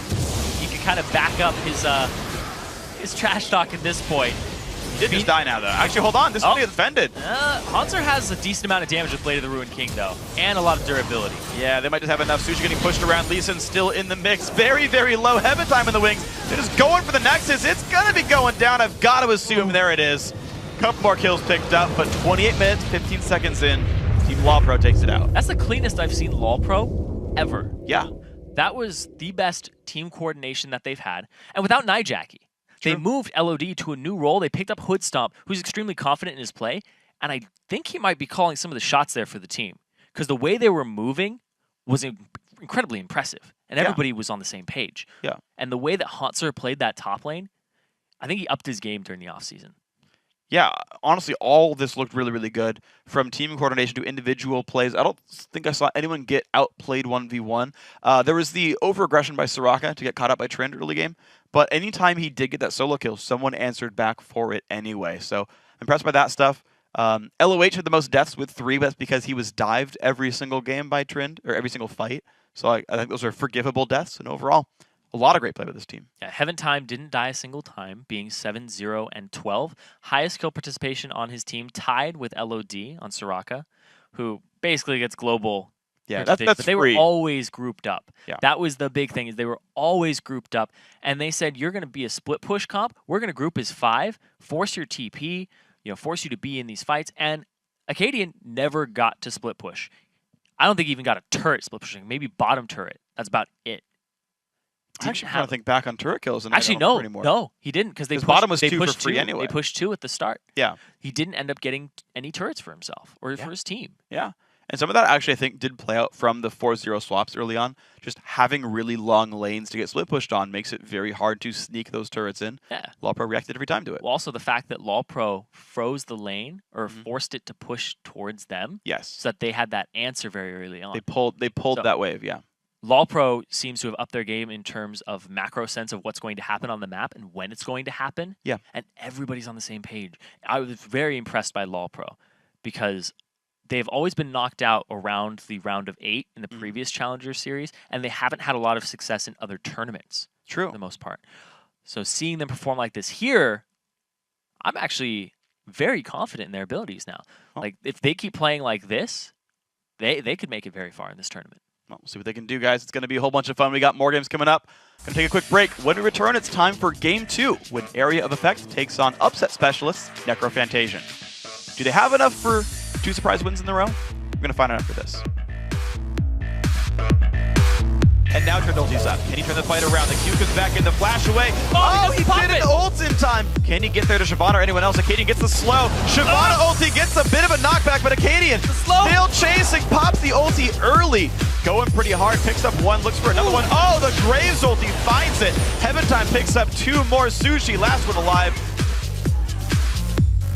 he can kind of back up his trash talk at this point. He did just die now, though. Actually, hold on. This is pretty defended. Haunter has a decent amount of damage with Blade of the Ruined King, though, and a lot of durability. Yeah, they might just have enough. Sushi getting pushed around. Lee Sin still in the mix. Very, very low Heaven Time in the wings. They're just going for the Nexus. It's going to be going down. I've got to assume. There it is. Couple more kills picked up, but 28 minutes, 15 seconds in. Team LOLPro takes it out. That's the cleanest I've seen LOLPro ever. Yeah. That was the best team coordination that they've had. And without Nijaki. They moved LOD to a new role. They picked up Hoodstomp, who's extremely confident in his play, and I think he might be calling some of the shots there for the team, because the way they were moving was incredibly impressive, and everybody was on the same page. Yeah. And the way that Haunter played that top lane, I think he upped his game during the offseason. Yeah, honestly, all this looked really, really good. From team coordination to individual plays, I don't think I saw anyone get outplayed 1v1. There was the over-aggression by Soraka to get caught up by Trend early game, but anytime he did get that solo kill, someone answered back for it anyway. So, impressed by that stuff. LOH had the most deaths with 3, but that's because he was dived every single game by Trend, or every single fight. So I think those are forgivable deaths, and overall, a lot of great play with this team. Yeah, Heaven Time didn't die a single time, being 7-0 and 12. Highest kill participation on his team, tied with LOD on Soraka, who basically gets global Yeah, that's but they free. were always grouped up. Yeah. That was the big thing, is they were always grouped up. And they said, you're going to be a split push comp. We're going to group as 5, force your TP, force you to be in these fights. And Acadian never got to split push. I don't think he even got a turret split pushing. Maybe bottom turret. That's about it. I actually kind of think back on turret kills. And actually, no, he didn't, because bottom was 2 for free anyway. They pushed 2 at the start. Yeah, he didn't end up getting any turrets for himself or for his team. Yeah, and some of that actually I think did play out from the 4-0 swaps early on. Just having really long lanes to get split pushed on makes it very hard to sneak those turrets in. Yeah, LawPro reacted every time to it. Well, also the fact that LawPro froze the lane or forced it to push towards them. Yes, so that they had that answer very early on. They pulled that wave. Yeah. LawPro seems to have upped their game in terms of macro sense of what's going to happen on the map and when it's going to happen. Yeah. And everybody's on the same page. I was very impressed by LawPro because they've always been knocked out around the round of 8 in the previous Challenger series, and they haven't had a lot of success in other tournaments. True. For the most part. So seeing them perform like this here, I'm actually very confident in their abilities now. Oh. Like, if they keep playing like this, they could make it very far in this tournament. Well, we'll see what they can do, guys. It's going to be a whole bunch of fun. We got more games coming up. Going to take a quick break. When we return, it's time for Game 2, when Area of Effect takes on upset specialist Necrophantasian. Do they have enough for 2 surprise wins in a row? We're going to find out after this. And now Trindolti's up. Can he turn the fight around? The Q comes back in, the flash away. Oh, he did an ult in time. Can he get there to Shyvana or anyone else? Acadian gets the slow. Shyvana ulti gets a bit of a knockback, but Acadian still chasing, pops the ulti early. Going pretty hard, picks up 1, looks for another one. Oh, the Graves ulti finds it. Heaven Time picks up 2 more. Sushi, last one alive.